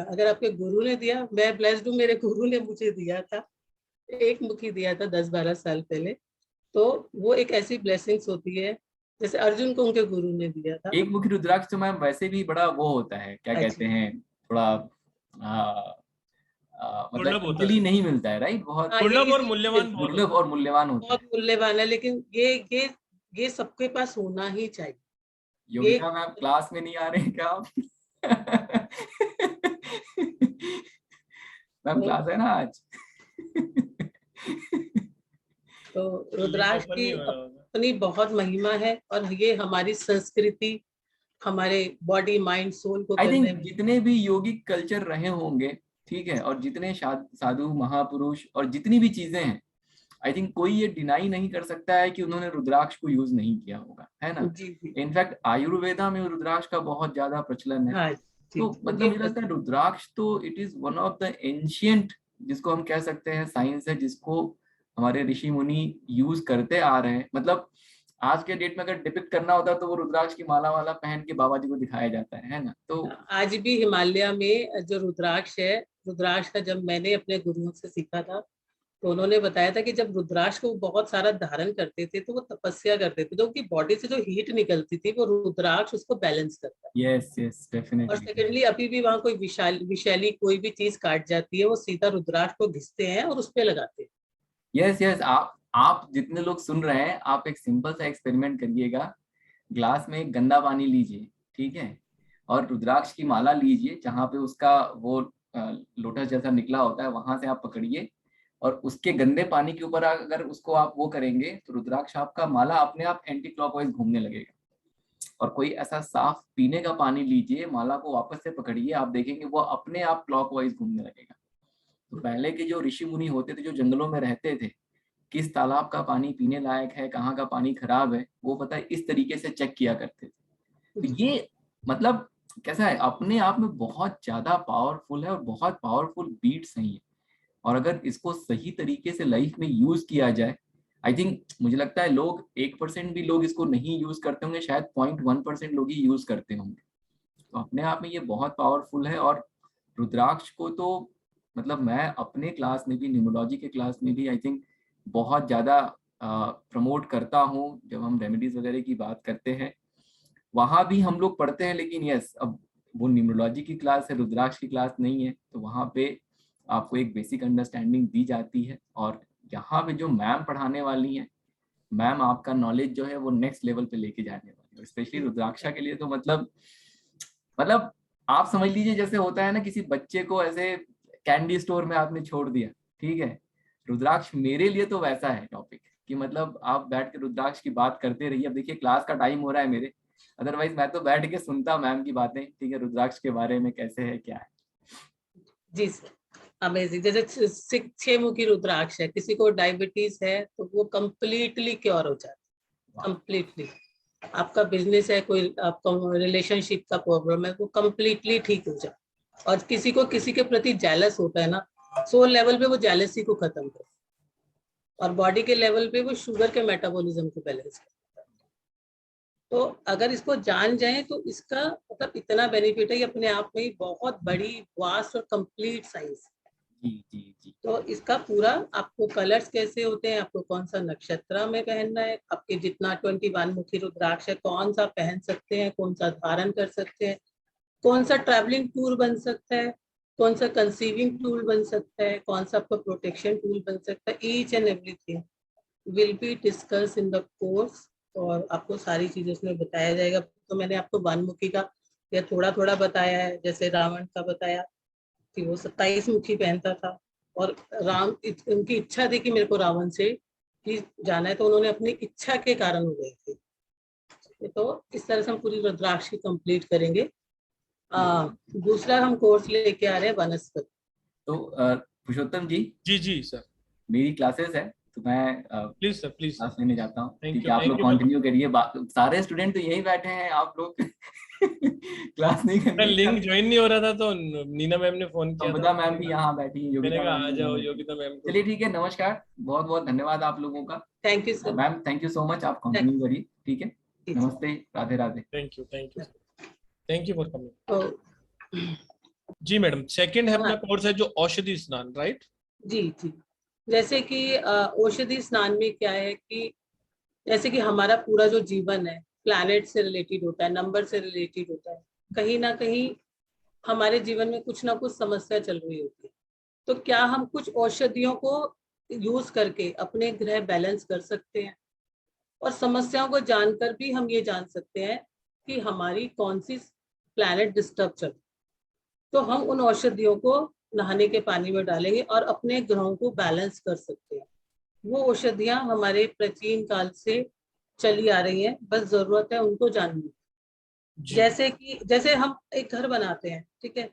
अगर आपके गुरु ने दिया, मैं ब्लेस्ड हूँ, मेरे गुरु ने मुझे दिया था, एक मुखी दिया था 10-12 साल पहले। तो वो एक ऐसी ब्लेसिंग्स होती है जैसे अर्जुन को उनके गुरु ने दिया था। एक मुखी रुद्राक्ष तो मैम वैसे भी बड़ा वो होता है, क्या कहते अच्छा, हैं, थोड़ा मतलब दुर्लभ होता इजीली है, नहीं मिलता है, राइट? बहुत हाँ, ये दुर्लभ और इजीली मूल्यवान मिलता है, बहुत दुर्लभ होता और मूल्यवान होता बहुत है। मूल्यवान है, लेकिन ये सबके पास होना ही चाहिए। ये योगिता मैम क्लास में नहीं आ रहे हैं क्या आप? मैम तो, क्लास है ना आज? तो है। लिंक रुद्राक्ष ओपन की नहीं हो रहा होगा। अपनी बहुत महिमा है और ये हमारी संस्कृति, हमारे बॉडी माइंड सोल को आई करने थिंक में। जितने भी योगिक कल्चर रहे होंगे, ठीक है, और जितने साधु महापुरुष और जितनी भी चीजें हैं, आई थिंक कोई ये डिनाई नहीं कर सकता है कि उन्होंने रुद्राक्ष को यूज नहीं किया होगा, है ना? जी जी। इनफैक्ट आयुर्वेदा में रुद्राक्ष का बहुत ज्यादा प्रचलन है। हाँ जी तो जी, मतलब मुझे लगता है रुद्राक्ष तो it is one of the ancient, जिसको हम कह सकते हैं साइंस है, जिसको हमारे ऋषि मुनि यूज करते आ रहे हैं। मतलब आज के डेट में अगर डिपिक्ट करना होता तो वो रुद्राक्ष की माला वाला पहन के बाबा जी को दिखाया जाता है ना? तो आज भी हिमालय में जो रुद्राक्ष है, रुद्राक्ष का जब मैंने अपने गुरुओं से सीखा था तो उन्होंने बताया था कि जब रुद्राक्ष को बहुत सारा धारण करते थे तो वो तपस्या करते थे, तो उनकी बॉडी से जो हीट निकलती थी वो रुद्राक्ष उसको बैलेंस करता है। यस यस और डेफिनेटली। सेकेंडली अभी भी वहां कोई विशैली कोई भी चीज काट जाती है, वो सीधा रुद्राक्ष को घिसते हैं और उस पे लगाते हैं। यस यस, आप जितने लोग सुन रहे हैं, आप एक सिंपल सा एक्सपेरिमेंट करिएगा। ग्लास में एक गंदा पानी लीजिए, ठीक है, और रुद्राक्ष की माला लीजिए, जहाँ पे उसका वो लोटस जैसा निकला होता है, वहां से आप पकड़िए, और उसके गंदे पानी के ऊपर अगर उसको आप वो करेंगे तो रुद्राक्ष आपका माला अपने आप एंटी क्लॉकवाइज घूमने लगेगा। और कोई ऐसा साफ पीने का पानी लीजिए, माला को वापस से पकड़िए, आप देखेंगे वो अपने आप क्लॉकवाइज घूमने लगेगा। तो पहले के जो ऋषि मुनि होते थे, जो जंगलों में रहते थे, किस तालाब का पानी पीने लायक है, कहाँ का पानी खराब है, वो पता है इस तरीके से चेक किया करते थे। तो ये मतलब कैसा है, अपने आप में बहुत ज्यादा पावरफुल है और बहुत पावरफुल बीट्स हैं ये। और अगर इसको सही तरीके से लाइफ में यूज किया जाए, आई थिंक मुझे लगता है लोग 1% भी लोग इसको नहीं यूज करते होंगे, शायद 0.1% लोग ही यूज करते होंगे। तो अपने आप में ये बहुत पावरफुल है। और रुद्राक्ष को तो मतलब मैं अपने क्लास में भी, न्यूमरोलॉजी के क्लास में भी आई थिंक बहुत ज़्यादा प्रमोट करता हूँ। जब हम रेमेडीज वगैरह की बात करते हैं वहाँ भी हम लोग पढ़ते हैं, लेकिन यस, अब वो न्यूमरोलॉजी की क्लास है, रुद्राक्ष की क्लास नहीं है, तो वहाँ पे आपको एक बेसिक अंडरस्टैंडिंग दी जाती है। और यहाँ पे जो मैम पढ़ाने वाली हैं, मैम आपका नॉलेज जो है वो नेक्स्ट लेवल पे लेके जाने वाली है, स्पेशली रुद्राक्षा के लिए। तो मतलब आप समझ लीजिए जैसे होता है ना, किसी बच्चे को ऐसे कैंडी स्टोर में आपने छोड़ दिया, ठीक है, रुद्राक्ष मेरे लिए तो वैसा है टॉपिक कि मतलब आप बैठ के रुद्राक्ष की बात करते रहिए। अब देखिए क्लास का टाइम हो रहा है मेरे, अदरवाइज मैं तो बैठ के सुनता मैम की बातें, ठीक है, रुद्राक्ष के बारे में कैसे है क्या है। जी सर, अमेजिंग। जैसे 6 मुखी रुद्राक्ष है, किसी को डायबिटीज है तो वो कंप्लीटली क्योर हो जाता है, कंप्लीटली। आपका बिजनेस है, कोई आपका रिलेशनशिप का प्रॉब्लम है, वो कंप्लीटली ठीक हो जाए। और किसी को किसी के प्रति जेलस होता है ना, सोल लेवल पे वो जेलसी को खत्म कर, और बॉडी के लेवल पे वो शुगर के मेटाबॉलिज्म को बैलेंस कर। तो अगर इसको जान जाए तो इसका मतलब इतना बेनिफिट है, ये अपने आप में ही बहुत बड़ी वास्ट और कंप्लीट साइंस। जी जी जी। तो इसका पूरा आपको कलर्स कैसे होते हैं, आपको कौन सा नक्षत्र में पहनना है, आपके जितना 21 मुखी रुद्राक्ष है कौन सा पहन सकते हैं, कौन सा धारण कर सकते हैं, कौन सा ट्रैवलिंग टूल बन सकता है, कौन सा कंसीविंग टूल बन सकता है, कौन सा आपका प्रोटेक्शन टूल बन सकता है, each and everything will be discuss in the course. और आपको सारी चीजें उसमें बताया जाएगा। तो मैंने आपको 1 मुखी का या थोड़ा थोड़ा बताया है, जैसे रावण का बताया कि वो 27 मुखी पहनता था, और उनकी इच्छा थी कि मेरे को रावण से कि जाना है, तो उन्होंने अपनी इच्छा के कारण हो गए थे। तो इस तरह से हम पूरी रुद्राक्ष की कंप्लीट करेंगे। दूसरा हम कोर्स लेके आ रहे हैं वनस्पति। तो पुरुषोत्तम जी, जी जी सर, मेरी क्लासेस है तो मैं प्लीज सर, प्लीज क्लास लेने जाता हूँ। थैंक ठीक यू, है, आप लोग थैंक यू। कंटिन्यू करिए। सारे स्टूडेंट तो यही बैठे हैं, आप लोग क्लास नहीं मैं करनी लिंक है। ज्वाइन नहीं हो रहा था तो नीना मैम ने फोन किया था, संपदा मैम भी यहाँ बैठी हैं, मैंने योगिता कहा मैम आ भी यहाँ जाओ बैठी हैं। योगिता मैम को। चलिए ठीक है, नमस्कार, बहुत बहुत धन्यवाद आप लोगों का। Thank you sir. Ma'am thank you so much, आप कंटिन्यू करिए। ठीक है, नमस्ते, Radhe Radhe. Thank you sir, thank you for coming. तो जी मैडम, सेकंड है अपना हाँ, कोर्स है जो औषधि स्नान, राइट? जी जी। जैसे कि औषधि स्नान में क्या है कि जैसे कि हमारा पूरा जो जीवन है प्लैनेट से रिलेटेड होता है, नंबर से रिलेटेड होता है। कहीं ना कहीं हमारे जीवन में कुछ ना कुछ समस्या चल रही होती है। तो क्या हम कुछ औषधियों को यूज करके अपने ग्रह बैलेंस कर सकते हैं, और समस्याओं को जानकर भी हम ये जान सकते हैं कि हमारी कौन सी प्लैनेट डिस्टर्ब चल रही है। तो हम उन औषधियों को नहाने के पानी में डालेंगे और अपने ग्रहों को बैलेंस कर सकते हैं। वो औषधियां हमारे प्राचीन काल से चली आ रही हैं, बस जरूरत है उनको जानने की। जी जैसे हम एक घर बनाते हैं, ठीक है,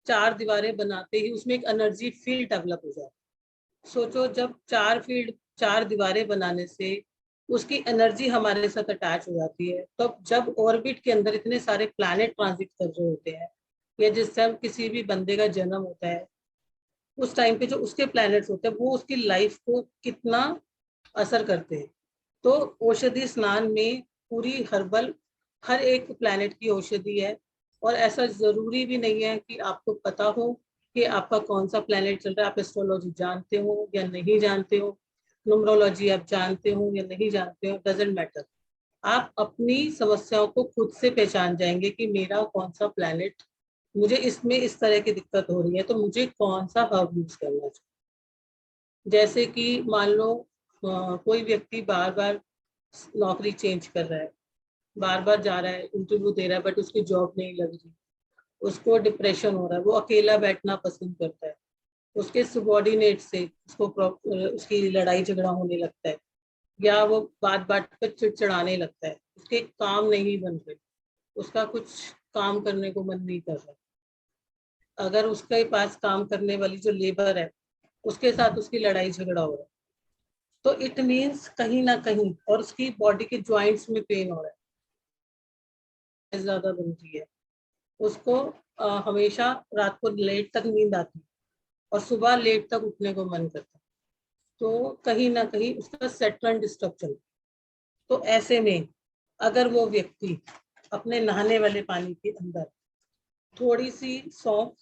4 दीवारें बनाते ही उसमें एक एनर्जी फील्ड डेवलप हो जाता है। सोचो, जब 4 दीवारें बनाने से उसकी एनर्जी हमारे साथ अटैच हो जाती है, तो जब ऑर्बिट के अंदर इतने सारे प्लैनेट ट्रांजिट कर रहे होते हैं, या जिस टाइम किसी भी बंदे का जन्म होता है, उस टाइम पे जो उसके प्लैनेट्स होते हैं वो उसकी लाइफ को कितना असर करते हैं। तो औषधि स्नान में पूरी हर्बल हर एक प्लैनेट की औषधि है। और ऐसा जरूरी भी नहीं है कि आपको पता हो कि आपका कौन सा प्लैनेट चल रहा है। आप एस्ट्रोलॉजी जानते हो या नहीं जानते हो, न्यूमरोलॉजी आप जानते हो या नहीं जानते हो, डजेंट मैटर। आप अपनी समस्याओं को खुद से पहचान जाएंगे कि मेरा कौन सा प्लैनेट, मुझे इसमें इस तरह की दिक्कत हो रही है, तो मुझे कौन सा हर्ब यूज करना चाहिए। जैसे कि मान लो कोई व्यक्ति बार बार नौकरी चेंज कर रहा है, बार बार जा रहा है, इंटरव्यू दे रहा है, बट उसकी जॉब नहीं लग रही, उसको डिप्रेशन हो रहा है, वो अकेला बैठना पसंद करता है, उसके सबॉर्डिनेट से उसकी लड़ाई झगड़ा होने लगता है, या वो बात बात पर चिड़चिड़ाने लगता है, उसके काम नहीं बन रहे, उसका कुछ काम करने को मन नहीं कर रहा, अगर उसके पास काम करने वाली जो लेबर है उसके साथ उसकी लड़ाई झगड़ा हो रहा है, तो इट मीन्स कहीं ना कहीं, और उसकी बॉडी के ज्वाइंट्स में पेन हो रहा है, ज्यादा बन रही है, उसको हमेशा रात को लेट तक नींद आती है और सुबह लेट तक उठने को मन करता है, तो कहीं ना कहीं उसका सेटल डिस्टर्ब चल रहा है। तो ऐसे में अगर वो व्यक्ति अपने नहाने वाले पानी के अंदर थोड़ी सी सौंफ,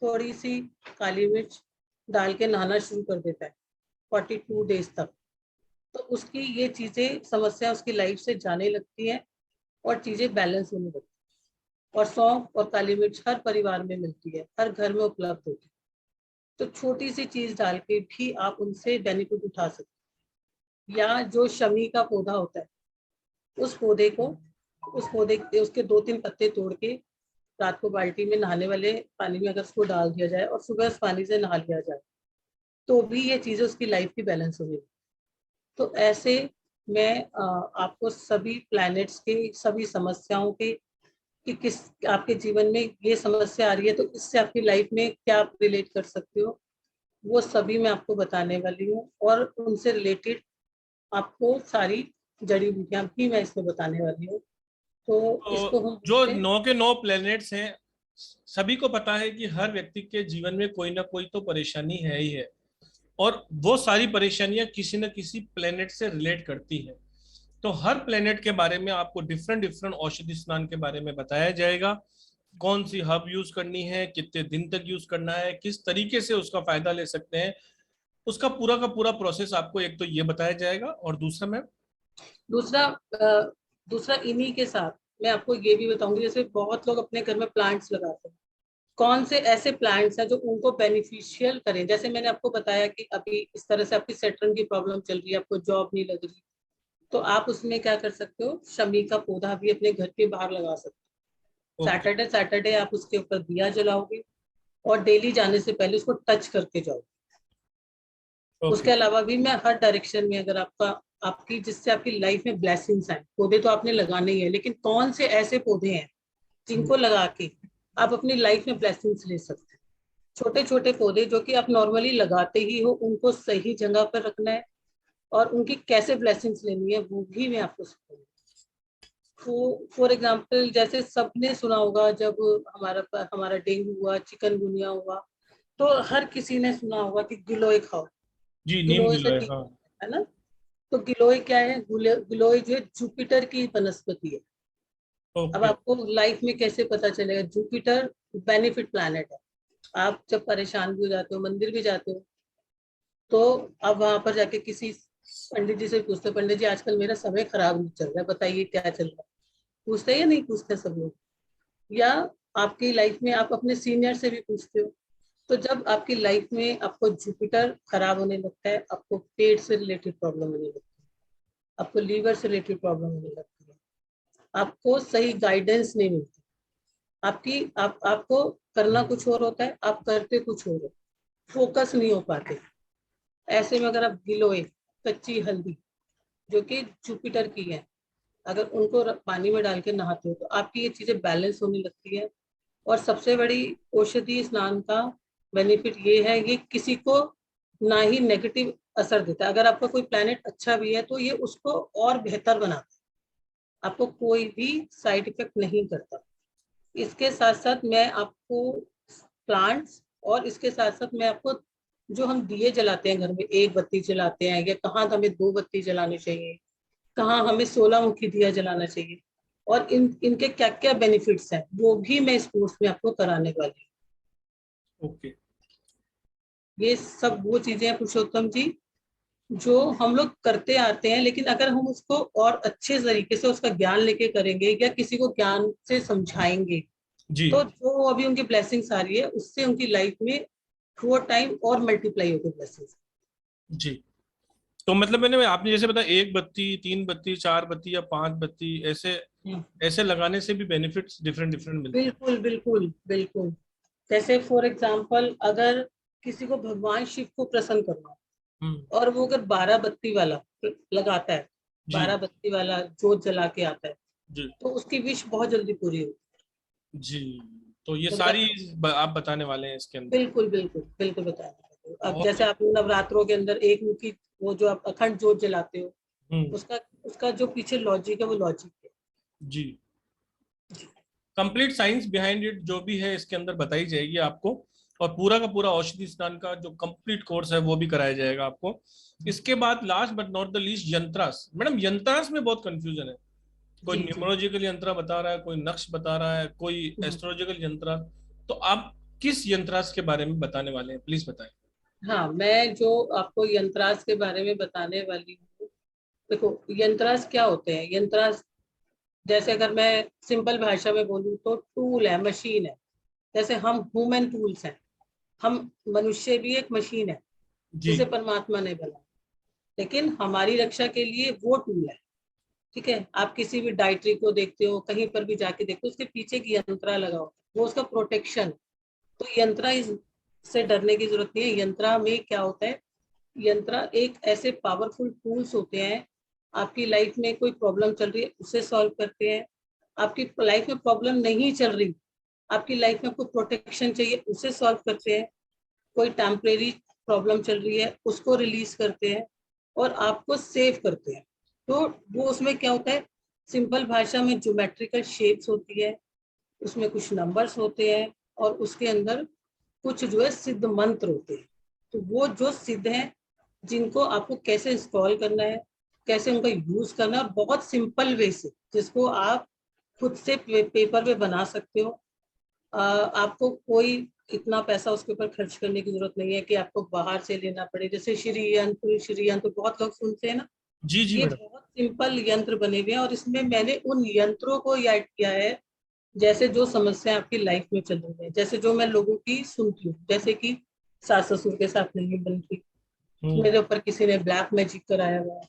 थोड़ी सी काली मिर्च डाल के नहाना शुरू कर देता है 42 डेज तक, तो उसकी ये चीजें, समस्या उसकी लाइफ से जाने लगती है और चीजें बैलेंस होने लगती है। और सौंफ और काली मिर्च हर परिवार में मिलती है, हर घर में उपलब्ध होती है, तो छोटी सी चीज डाल के भी आप उनसे बेनिफिट उठा सकते हैं। या जो शमी का पौधा होता है, उस पौधे को, उसके 2-3 पत्ते तोड़ के रात को बाल्टी में नहाने वाले पानी में अगर उसको डाल दिया जाए और सुबह उस पानी से नहा लिया जाए, तो भी ये चीजें उसकी लाइफ की बैलेंस हो जाएगी। तो ऐसे मैं आपको सभी प्लैनेट्स के, सभी समस्याओं के, कि किस आपके जीवन में ये समस्या आ रही है तो इससे आपकी लाइफ में क्या आप रिलेट कर सकते हो, वो सभी मैं आपको बताने वाली हूँ। और उनसे रिलेटेड आपको सारी जड़ी बूटियां भी मैं इसमें बताने वाली हूँ। तो इसको तो हम जो बोलते हैं। 9 के 9 प्लैनेट्स हैं, सभी को पता है कि हर व्यक्ति के जीवन में कोई ना कोई तो परेशानी है ही है, और वो सारी परेशानियां किसी न किसी प्लेनेट से रिलेट करती हैं। तो हर प्लेनेट के बारे में आपको डिफरेंट डिफरेंट औषधि स्नान के बारे में बताया जाएगा, कौन सी हर्ब यूज करनी है, कितने दिन तक यूज करना है, किस तरीके से उसका फायदा ले सकते हैं, उसका पूरा का पूरा प्रोसेस आपको एक तो ये बताया जाएगा, और दूसरा मैम, दूसरा दूसरा इन्हीं के साथ मैं आपको ये भी बताऊंगी, जैसे बहुत लोग अपने घर में प्लांट्स लगाते हैं, कौन से ऐसे प्लांट्स हैं जो उनको बेनिफिशियल करें। जैसे मैंने आपको बताया कि अभी इस तरह से आपकी सेटरन की प्रॉब्लम चल रही है, आपको जॉब नहीं लग रही, तो आप उसमें क्या कर सकते हो, शमी का पौधा भी अपने घर के बाहर लगा सकते हो। ओके सैटरडे सैटरडे आप उसके ऊपर दिया जलाओगे और डेली जाने से पहले उसको टच करके जाओ। ओके उसके अलावा भी मैं हर डायरेक्शन में, अगर आपकी जिससे आपकी लाइफ में ब्लेसिंग्स आए, पौधे तो आपने लगाने ही है, लेकिन कौन से ऐसे पौधे हैं जिनको लगा के आप अपनी लाइफ में ब्लेसिंग्स ले सकते हैं। छोटे छोटे पौधे जो कि आप नॉर्मली लगाते ही हो, उनको सही जगह पर रखना है और उनकी कैसे ब्लेसिंग्स लेनी है वो भी मैं आपको सिखाऊंगी। तो फॉर एग्जाम्पल, जैसे सबने सुना होगा जब हमारा डेंगू हुआ, चिकनगुनिया हुआ, तो हर किसी ने सुना होगा कि गिलोय खाओ। जी, नीम गिलोय से गिलोय, ठीक हाँ। है ना। तो गिलोय क्या है? गिलोय जो है जुपिटर की वनस्पति है। अब ओके। आपको लाइफ में कैसे पता चलेगा? जुपिटर बेनिफिट प्लैनेट है। आप जब परेशान भी हो जाते हो, मंदिर भी जाते हो, तो आप वहां पर जाके किसी पंडित जी से पूछते हो, पंडित जी आजकल मेरा समय खराब चल रहा है, बताइए क्या चल रहा है। पूछते हैं या नहीं पूछते सब लोग? या आपकी लाइफ में आप अपने सीनियर से भी पूछते हो। तो जब आपकी लाइफ में आपको जुपिटर खराब होने लगता है, आपको पेट से रिलेटेड प्रॉब्लम होने लगती है, आपको लीवर से रिलेटेड प्रॉब्लम होने लगती है, आपको सही गाइडेंस नहीं मिलती, आपको करना कुछ और होता है, आप करते कुछ और हो, फोकस नहीं हो पाते। ऐसे में अगर आप गिलोय, कच्ची हल्दी जो कि जुपिटर की है, अगर उनको पानी में डाल के नहाते हो तो आपकी ये चीजें बैलेंस होने लगती है। और सबसे बड़ी औषधि स्नान का बेनिफिट ये है, ये किसी को ना ही नेगेटिव असर देता है। अगर आपका कोई प्लैनेट अच्छा भी है तो ये उसको और बेहतर बनाता है, आपको कोई भी साइड इफेक्ट नहीं करता। इसके साथ साथ मैं आपको प्लांट्स, और इसके साथ साथ मैं आपको जो हम दिए जलाते हैं घर में, एक बत्ती जलाते हैं, या कहाँ हमें 2 बत्ती जलानी चाहिए, कहाँ हमें 16 मुखी दिया जलाना चाहिए, और इनके क्या क्या बेनिफिट्स हैं, वो भी मैं इस कोर्स में आपको कराने वाली हूँ। ओके। ये सब वो चीजें हैं पुरुषोत्तम जी जो हम लोग करते आते हैं, लेकिन अगर हम उसको और अच्छे तरीके से उसका ज्ञान लेके करेंगे या किसी को ज्ञान से समझाएंगे, जी तो जो अभी उनकी ब्लेसिंग्स आ रही है उससे उनकी लाइफ में थ्रू टाइम और मल्टीप्लाई होगी ब्लेसिंग्स। जी। तो मतलब मैंने आपने जैसे बताया, एक बत्ती, तीन बत्ती, चार बत्ती या पांच बत्ती, ऐसे ऐसे लगाने से भी बेनिफिट्स डिफरेंट डिफरेंट मिलते हैं। बिल्कुल बिल्कुल बिल्कुल। जैसे फॉर एग्जाम्पल, अगर किसी को भगवान शिव को प्रसन्न करना हम्म। और वो अगर 12 बत्ती वाला लगाता है, जी 12 बत्ती वाला जोत जला के आता है, जी तो उसकी विश बहुत जल्दी पूरी होती जी। तो ये है। सारी मतलब आप बताने वाले हैं इसके अंदर। बिल्कुल बिल्कुल बिल्कुल बताया। अब बहुत। जैसे आप नवरात्रों के अंदर एक मुखी, वो जो आप अखंड जोत जलाते हो, हम्म। उसका उसका जो पीछे लॉजिक है वो लॉजिक है। जी। कंप्लीट साइंस बिहाइंड इट जो भी है इसके अंदर बताई जाएगी आपको। और पूरा का पूरा औषधि स्नान का जो कंप्लीट कोर्स है वो भी कराया जाएगा आपको। इसके बाद last but not the least, yantras. Madam, yantras में बहुत कंफ्यूजन है। कोई जी जी। न्यूमरोलॉजिकल यंत्र बता रहा है, कोई नक्श बता रहा है, कोई एस्ट्रोलॉजिकल यंत्र। तो आप किस यंत्रास के बारे में बताने वाले हैं, प्लीज बताएं। हाँ, मैं जो आपको यंत्रास के बारे में बताने वाली हूँ, देखो यंत्रास क्या होते हैं। यंत्रास जैसे अगर मैं सिंपल भाषा में बोलूँ तो टूल है, मशीन है। जैसे हम ह्यूमन टूल्स हैं, हम मनुष्य भी एक मशीन है जी जिसे परमात्मा ने बनाया, लेकिन हमारी रक्षा के लिए वो टूल है। ठीक है, आप किसी भी डायट्री को देखते हो, कहीं पर भी जाके देखते हो, उसके पीछे एक यंत्रा लगा होता है, वो उसका प्रोटेक्शन। तो यंत्रा से डरने की जरूरत नहीं है। यंत्रा में क्या होता है, यंत्रा एक ऐसे पावरफुल टूल्स होते हैं। आपकी लाइफ में कोई प्रॉब्लम चल रही है उसे सॉल्व करते हैं, आपकी लाइफ में प्रॉब्लम नहीं चल रही, आपकी लाइफ में कोई प्रोटेक्शन चाहिए उसे सॉल्व करते हैं, कोई टेम्परेरी प्रॉब्लम चल रही है उसको रिलीज करते हैं और आपको सेव करते हैं। तो वो उसमें क्या होता है, सिंपल भाषा में ज्योमेट्रिकल शेप्स होती है, उसमें कुछ नंबर्स होते हैं, और उसके अंदर कुछ जो है सिद्ध मंत्र होते हैं। तो वो जो सिद्ध हैं, जिनको आपको कैसे इंस्टॉल करना है, कैसे उनका यूज करना है, और बहुत सिंपल वे से जिसको आप खुद से पेपर पे बना सकते हो। आपको कोई इतना पैसा उसके ऊपर खर्च करने की जरूरत नहीं है कि आपको बाहर से लेना पड़े। जैसे श्री यंत्र बहुत लोग सुनते हैं ना, जी जी ये मैडम। बहुत सिंपल यंत्र बने हुए हैं, और इसमें मैंने उन यंत्रों को याद किया है जैसे जो समस्या आपकी लाइफ में चल रही है, जैसे जो मैं लोगों की सुनती हूँ, जैसे कि सास ससुर के साथ नहीं बनती, हम्म। मेरे ऊपर किसी ने ब्लैक मैजिक कराया हुआ है,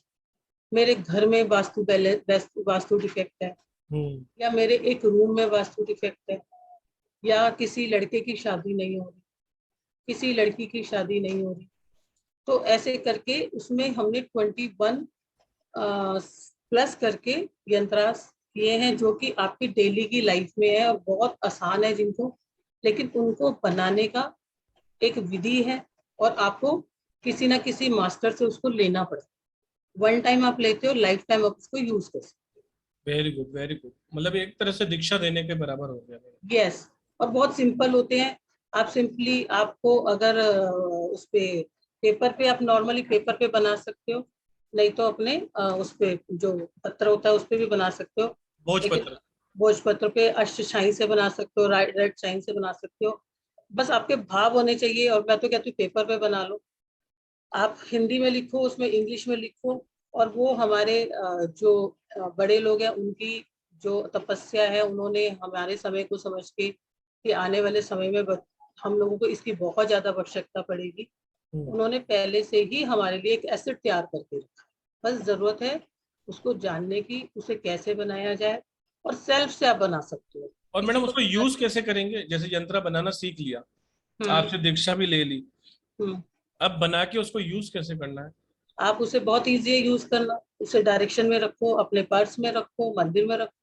मेरे घर में वास्तु डिफेक्ट है, हम्म। या मेरे एक रूम में वास्तु डिफेक्ट है, या किसी लड़के की शादी नहीं हो रही, किसी लड़की की शादी नहीं हो रही। तो ऐसे करके उसमें हमने 21 प्लस करके यंत्रास किए हैं जो कि आपकी डेली की लाइफ में है और बहुत आसान है, जिनको लेकिन उनको बनाने का एक विधि है और आपको किसी ना किसी मास्टर से उसको लेना पड़ता है। वन टाइम आप लेते हो, लाइफ टाइम आप उसको यूज कर सकते वेरी गुड वेरी गुड, मतलब एक तरह से दीक्षा देने के बराबर हो गया। हो। यस, और बहुत सिंपल होते हैं। आप सिंपली, आपको अगर उस पे पेपर पे, आप नॉर्मली पेपर पे बना सकते हो, नहीं तो अपने उस पे जो पत्र होता है उस पे भी बना सकते हो। लेकिन भोजपत्र। भोजपत्र पे अष्टशाही से बना सकते हो, रेड शाइन से बना सकते हो। बस आपके भाव होने चाहिए। और मैं तो कहती हूँ पेपर पे बना लो, आप हिंदी में लिखो, उसमें इंग्लिश में लिखो। और वो हमारे जो बड़े लोग हैं, उनकी जो तपस्या है, उन्होंने हमारे समय को समझ के कि आने वाले समय में हम लोगों को इसकी बहुत ज्यादा आवश्यकता पड़ेगी, उन्होंने पहले से ही हमारे लिए एक एसेट तैयार करके रखा है। बस जरूरत है उसको जानने की, उसे कैसे बनाया जाए, और सेल्फ से आप बना सकते हो। और किसी मैडम को उसको यूज कैसे करेंगे? जैसे यंत्र बनाना सीख लिया, आपसे दीक्षा भी ले ली, हम्म अब बना के उसको यूज कैसे करना है? आप उसे बहुत इजी है यूज करना। उसे डायरेक्शन में रखो, अपने पर्स में रखो, मंदिर में रखो।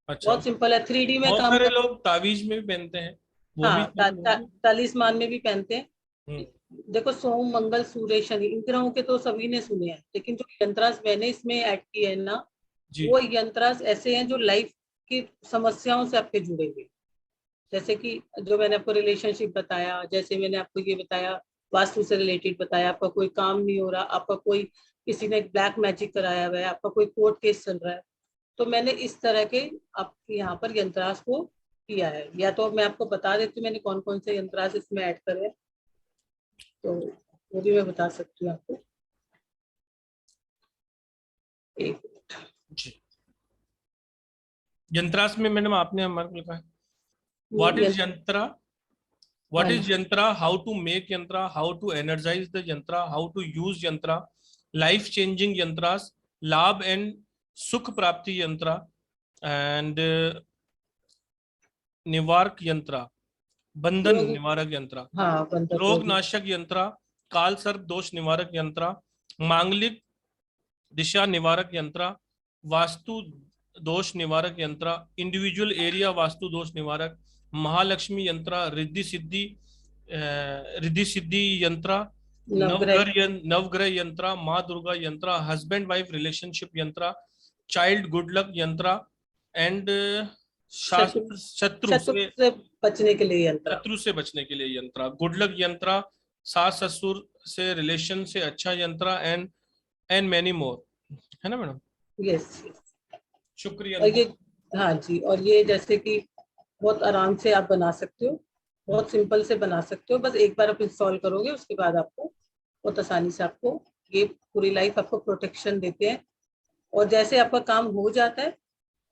अच्छा। बहुत सिंपल है, 3D में बहुत काम सारे कर। लोग तावीज में भी पहनते हैं, वो भी हाँ, सही रहेंगे? तालिस्मान में भी पहनते हैं। हम्म। देखो, सोम मंगल सूर्य शनि, इन ग्रहों के तो सभी ने सुने हैं, लेकिन जो यंत्रास मैंने इसमें ऐड किए हैं ना, जी। वो यंत्रास ऐसे हैं जो लाइफ की समस्याओं से आपके जुड़े हुए हैं। जैसे कि जो मैंने आपको रिलेशनशिप बताया, जैसे मैंने आपको ये बताया, वास्तु से रिलेटेड बताया, आपका कोई काम नहीं हो रहा, आपका कोई, किसी ने ब्लैक मैजिक कराया हुआ है, आपका कोई कोर्ट केस चल रहा है, तो मैंने इस तरह के आपके यहाँ पर यंत्रास को किया है। या तो मैं आपको बता देती हूँ मैंने कौन कौन से यंत्रास इसमें ऐड करे हैं, तो वो भी मैं बता सकती हूँ आपको। एक जी। यंत्रास में मैडम आपने हमारे को लिखा है व्हाट इज यंत्र। यंत्रा, हाँ what is जी, yantra, how to make yantra, how to energize the yantra, how to use yantra, life changing yantras, लाभ एंड सुख प्राप्ति यंत्र, एंड निवारक यंत्र, बंधन रोग, निवारक यंत्र, हाँ, बंधक रोग रोगी। नाशक यंत्र, काल सर्प दोष निवारक यंत्र, मांगलिक दिशा निवारक यंत्र, वास्तु दोष निवारक यंत्र, इंडिविजुअल एरिया वास्तु दोष निवारक, महालक्ष्मी यंत्र, रिद्धि सिद्धि यंत्र, नवग्रह, नवग्रह यंत्र, माँ दुर्गा यंत्र, हस्बैंड वाइफ रिलेशनशिप यंत्र, चाइल्ड गुड लक यंत्र, एंड शत्रु, शास्त्र शत्रु शत्रु से, से बचने के लिए यंत्र। शत्रु से बचने के लिए यंत्र, गुड लक यंत्र, सास ससुर से रिलेशन से अच्छा यंत्र, एंड मैनी मोर, है ना मैडम? यस। शुक्रिया। और ये, हाँ जी, और ये जैसे कि बहुत आराम से आप बना सकते हो, बहुत सिंपल से बना सकते हो। बस एक बार आप इंस्टॉल करोगे, उसके बाद आपको बहुत आसानी से आपको ये पूरी लाइफ आपको प्रोटेक्शन देते हैं। और जैसे आपका काम हो जाता है,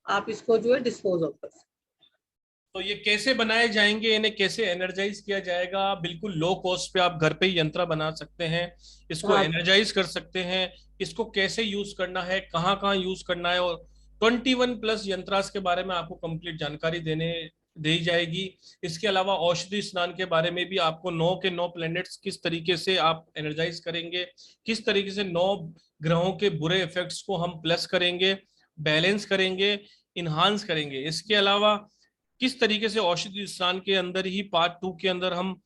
आप इसको जो है डिस्पोज ऑफ कर सकते तो ये कैसे बनाए जाएंगे, इन्हें कैसे एनर्जाइज किया जाएगा? बिल्कुल लो कॉस्ट पे आप घर पे ही यंत्र बना सकते हैं, हो। इसको हाँ, एनर्जाइज कर सकते हैं, इसको कैसे यूज करना है, कहाँ कहाँ यूज करना है, और 21+ यंत्रास के बारे में आपको कंप्लीट जानकारी देने दी जाएगी। इसके अलावा औषधि स्नान के बारे में भी आपको 9 के 9 प्लैनेट्स किस तरीके से आप एनर्जाइज करेंगे, किस तरीके से 9 ग्रहों के बुरे इफेक्ट्स को हम प्लस करेंगे, बैलेंस करेंगे, इन्हांस करेंगे। इसके अलावा किस तरीके से औषधि स्नान के अंदर ही पार्ट 2 के अंदर हम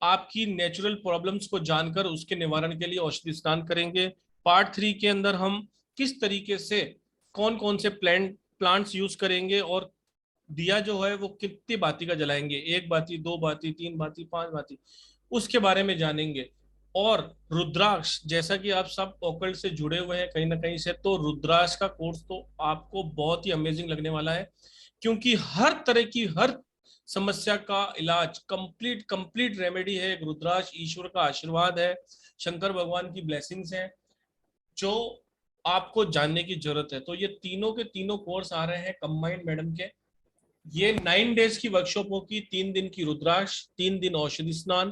आपकी नेचुरल प्रॉब्लम्स को जानकर उसके निवारण के लिए औषधि स्नान करेंगे। पार्ट 3 के अंदर हम किस तरीके से कौन कौन से प्लांट्स यूज करेंगे, और दिया जो है वो कितनी बाती का जलाएंगे, 1 बाती, 2 बाती, 3 बाती, 5 बाती, उसके बारे में जानेंगे। और रुद्राक्ष, जैसा कि आप सब ओकल्ट से जुड़े हुए हैं कहीं ना कहीं से, तो रुद्राक्ष का कोर्स तो आपको बहुत ही अमेजिंग लगने वाला है, क्योंकि हर तरह की हर समस्या का इलाज, कंप्लीट कंप्लीट रेमेडी है एक रुद्राक्ष। ईश्वर का आशीर्वाद है, शंकर भगवान की ब्लेसिंग्स हैं जो आपको जानने की जरूरत है। तो ये तीनों के तीनों कोर्स आ रहे हैं कंबाइंड मैडम के। ये 9 डेज की वर्कशॉप होगी, 3 दिन की रुद्राक्ष, 3 दिन औषधि स्नान,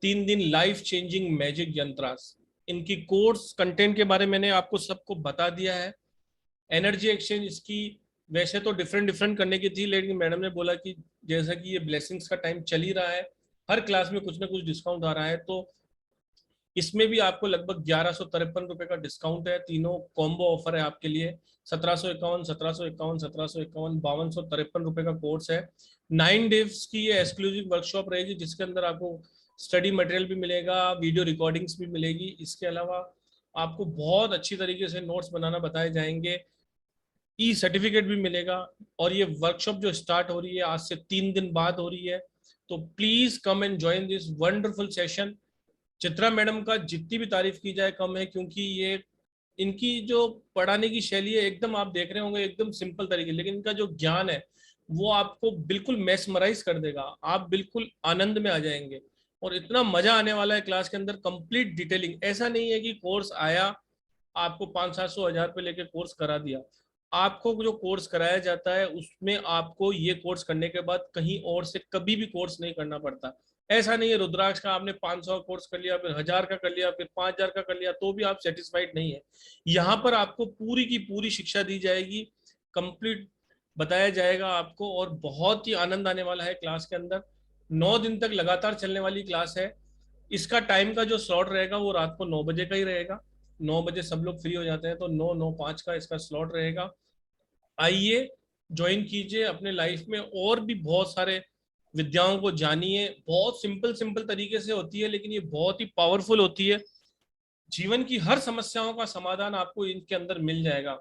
3 दिन लाइफ चेंजिंग मैजिक यंत्रास। इनकी कोर्स कंटेंट के बारे में मैंने आपको सबको बता दिया है। एनर्जी एक्सचेंज इसकी वैसे तो डिफरेंट डिफरेंट करने की थी, लेकिन मैडम ने बोला कि जैसा कि ये ब्लेसिंग्स का टाइम चल ही रहा है, हर क्लास में कुछ ना कुछ डिस्काउंट आ रहा है, तो इसमें भी आपको लगभग 1153 रुपए का डिस्काउंट है। तीनों कॉम्बो ऑफर है आपके लिए। 1751, 1751, 1751, 5253 रुपए का कोर्स है। 9 डेज की ये एक्सक्लूसिव वर्कशॉप रहेगी, जिसके अंदर आपको स्टडी मटेरियल भी मिलेगा, वीडियो रिकॉर्डिंग्स भी मिलेगी। इसके अलावा आपको बहुत अच्छी तरीके से नोट्स बनाना बताए जाएंगे, ई सर्टिफिकेट भी मिलेगा। और ये वर्कशॉप जो स्टार्ट हो रही है आज से 3 दिन बाद हो रही है, तो please come and join this wonderful session. Chitra madam का जितनी भी तारीफ की जाए कम है, क्योंकि ये इनकी जो पढ़ाने की शैली है एकदम, आप देख रहे होंगे एकदम सिंपल तरीके, लेकिन इनका जो ज्ञान है वो आपको बिल्कुल मेस्मराइज कर देगा, आप बिल्कुल आनंद में आ जाएंगे और इतना मजा आने वाला है क्लास के अंदर। कंप्लीट डिटेलिंग, ऐसा नहीं है कि कोर्स आया आपको 500-700 हज़ार रुपये लेके कोर्स करा दिया। आपको जो कोर्स कराया जाता है उसमें आपको ये कोर्स करने के बाद कहीं और से कभी भी कोर्स नहीं करना पड़ता। ऐसा नहीं है रुद्राक्ष का आपने 500 कोर्स कर लिया, फिर 1000 का कर लिया, फिर 5000 का कर लिया, तो भी आप सेटिस्फाइड नहीं है। यहाँ पर आपको पूरी की पूरी शिक्षा दी जाएगी, कंप्लीट बताया जाएगा आपको, और बहुत ही आनंद आने वाला है क्लास के अंदर। 9 दिन तक लगातार चलने वाली क्लास है। इसका टाइम का जो स्लॉट रहेगा वो रात को 9 बजे का ही रहेगा। 9 बजे सब लोग फ्री हो जाते हैं, तो 9-9:05 का इसका स्लॉट रहेगा। आइए, ज्वाइन कीजिए, अपने लाइफ में और भी बहुत सारे विद्याओं को जानिए। बहुत सिंपल सिंपल तरीके से होती है, लेकिन ये बहुत ही पावरफुल होती है। जीवन की हर समस्याओं का समाधान आपको इनके अंदर मिल जाएगा।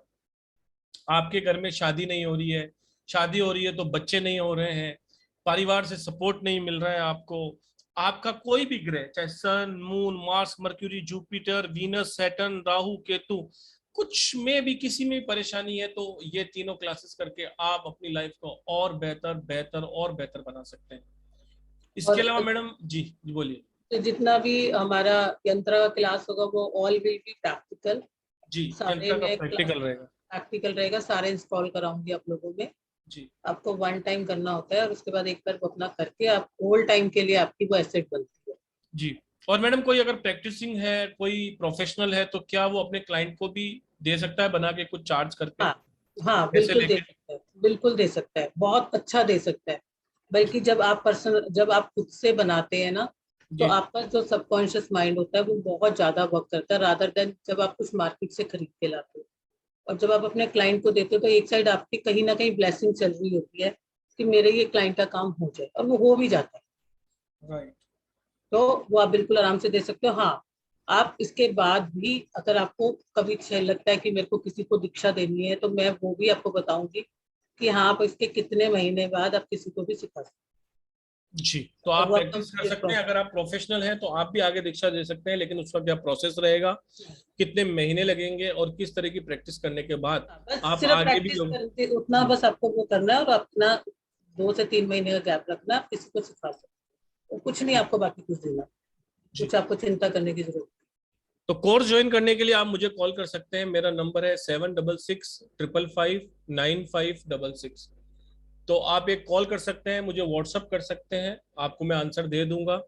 आपके घर में शादी नहीं हो रही है, शादी हो रही है तो बच्चे नहीं हो रहे हैं, परिवार से सपोर्ट नहीं मिल रहा है आपको, आपका कोई भी ग्रह, चाहे sun, moon, Mars, Mercury, Jupiter, Venus, Saturn, Rahu, Ketu, कुछ में भी किसी में भी परेशानी है, तो ये तीनों क्लासेस करके आप अपनी लाइफ को और बेहतर बेहतर और बेहतर बना सकते हैं। इसके अलावा मैडम जी बोलिए। तो जितना भी हमारा यंत्र का क्लास होगा वो ऑल विल बी प्रैक्टिकल। जी, सारे यंत्र का में प्रैक्टिकल रहेगा। प्रैक्टिकल रहेगा, सारे इंस्टॉल कराऊंगी आप लोगों में। जी, आपको 1 टाइम करना होता है और उसके बाद एक बार अपना करके आप होल टाइम के लिए आपकी वो एसेट बनती है। जी। और मैडम कोई अगर प्रैक्टिसिंग है, कोई प्रोफेशनल है, तो क्या वो अपने क्लाइंट को भी दे सकता है बना के कुछ चार्ज करके? हाँ हाँ, पैसे बिल्कुल दे लेके? सकता है, बिल्कुल दे सकता है, बहुत अच्छा दे सकता है। बल्कि जब आप खुद से बनाते हैं ना, तो जी, आपका जो सबकॉन्शियस माइंड होता है वो बहुत ज्यादा वर्क करता है, रादर देन जब आप कुछ मार्केट से खरीद के लाते हो। और जब आप अपने क्लाइंट को देते हो तो एक साइड आपकी कहीं ना कहीं ब्लेसिंग चल रही होती है कि मेरे ये क्लाइंट का काम हो जाए, और वो हो भी जाता है। राइट। तो वो आप बिल्कुल आराम से दे सकते हो। हाँ, आप इसके बाद भी अगर आपको कभी लगता है कि मेरे को किसी को दीक्षा देनी है, तो मैं वो भी आपको बताऊंगी कि हाँ, आप इसके कितने महीने बाद आप किसी को भी सिखा सकते जी, तो हो। आप वो आप प्रैक्टिस कर सकते हैं। अगर आप प्रोफेशनल हैं तो आप भी आगे दीक्षा दे सकते हैं, लेकिन उसका क्या प्रोसेस रहेगा, कितने महीने लगेंगे और किस तरह की प्रैक्टिस करने के बाद बस आप सिर्फ आगे भी प्रैक्टिस लोग। करते उतना, बस आपको वो करना है और अपना 2 से 3 महीने का गैप रखना, आप किसी को सिखा सकते हो। कुछ नहीं आपको बाकी कुछ देना, कुछ आपको चिंता करने की जरूरत। तो कोर्स ज्वाइन करने के लिए आप मुझे कॉल कर सकते हैं। मेरा नंबर है 7665559566। तो आप एक कॉल कर सकते हैं, मुझे व्हाट्सअप कर सकते हैं, आपको मैं आंसर दे दूंगा।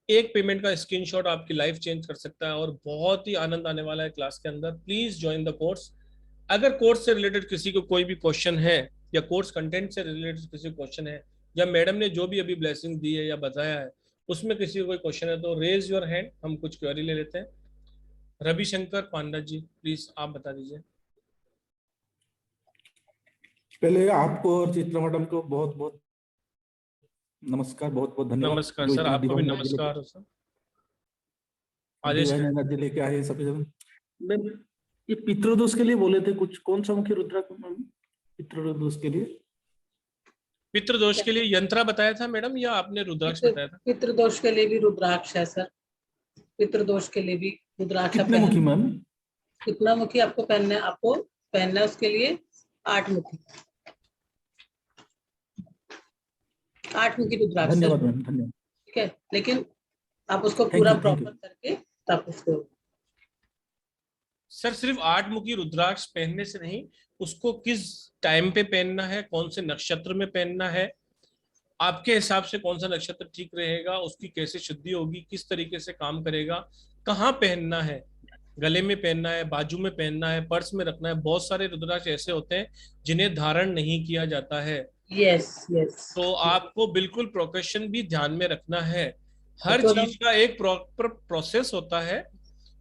एक पेमेंट का स्क्रीनशॉट आपकी लाइफ चेंज कर सकता है, और बहुत ही आनंद आने वाला है क्लास के अंदर। Please join the course. अगर कोर्स से रिलेटेड किसी को कोई भी क्वेश्चन है, या कोर्स कंटेंट से रिलेटेड किसी क्वेश्चन है, या मैडम ने जो भी अभी ब्लेसिंग दी है या बताया है उसमें किसी को कोई क्वेश्चन है, तो रेज योर हैंड, हम कुछ क्वेरी ले लेते हैं। रविशंकर पांडा जी, प्लीज आप बता दीजिए। पहले आपको और चित्रा मैडम को बहुत बहुत नमस्कार, बहुत बहुत धन्यवाद। नमस्कार जो सर, इतना आपको भी डिवाइन नमस्कार सर। आदेश। एनर्जी लेके आए सभी जन। मैम, ये पितृदोष के लिए बोले थे कुछ, कौन सा मुख्य रुद्राक्ष पितृदोष के लिए? पितृदोष के लिए यंत्रा बताया था मैडम, या आपने रुद्राक्ष बताया था? पितृदोष के लिए भी रुद्राक्ष है सर, पितृदोष के लिए भी रुद्राक्ष। कितने मुखी मैम? कितना मुखी आपको पहनना है? आपको पहनना है उसके लिए 8 मुखी, 8 मुखी रुद्राक्ष। धन्यवाद मैम, धन्यवाद। ठीक है, लेकिन आप उसको पूरा thank प्रॉपर you. करके तब उसको। सर सिर्फ 8 मुखी रुद्राक्ष पहनने से नहीं, उसको किस टाइम पे पहनना है, कौन से नक्षत्र में पहनना है, आपके हिसाब से कौन सा नक्षत्र ठीक रहेगा, उसकी कैसे शुद्धि होगी, किस तरीके से काम करेगा, कहाँ पहनना है, गले में पहनना है, बाजू में पहनना है, पर्स में रखना है। बहुत सारे रुद्राक्ष ऐसे होते हैं जिन्हें धारण नहीं किया जाता है। Yes yes. तो आपको बिल्कुल प्रोफेशन भी ध्यान में रखना है। हर तो चीज का एक प्रॉपर प्रोसेस होता है।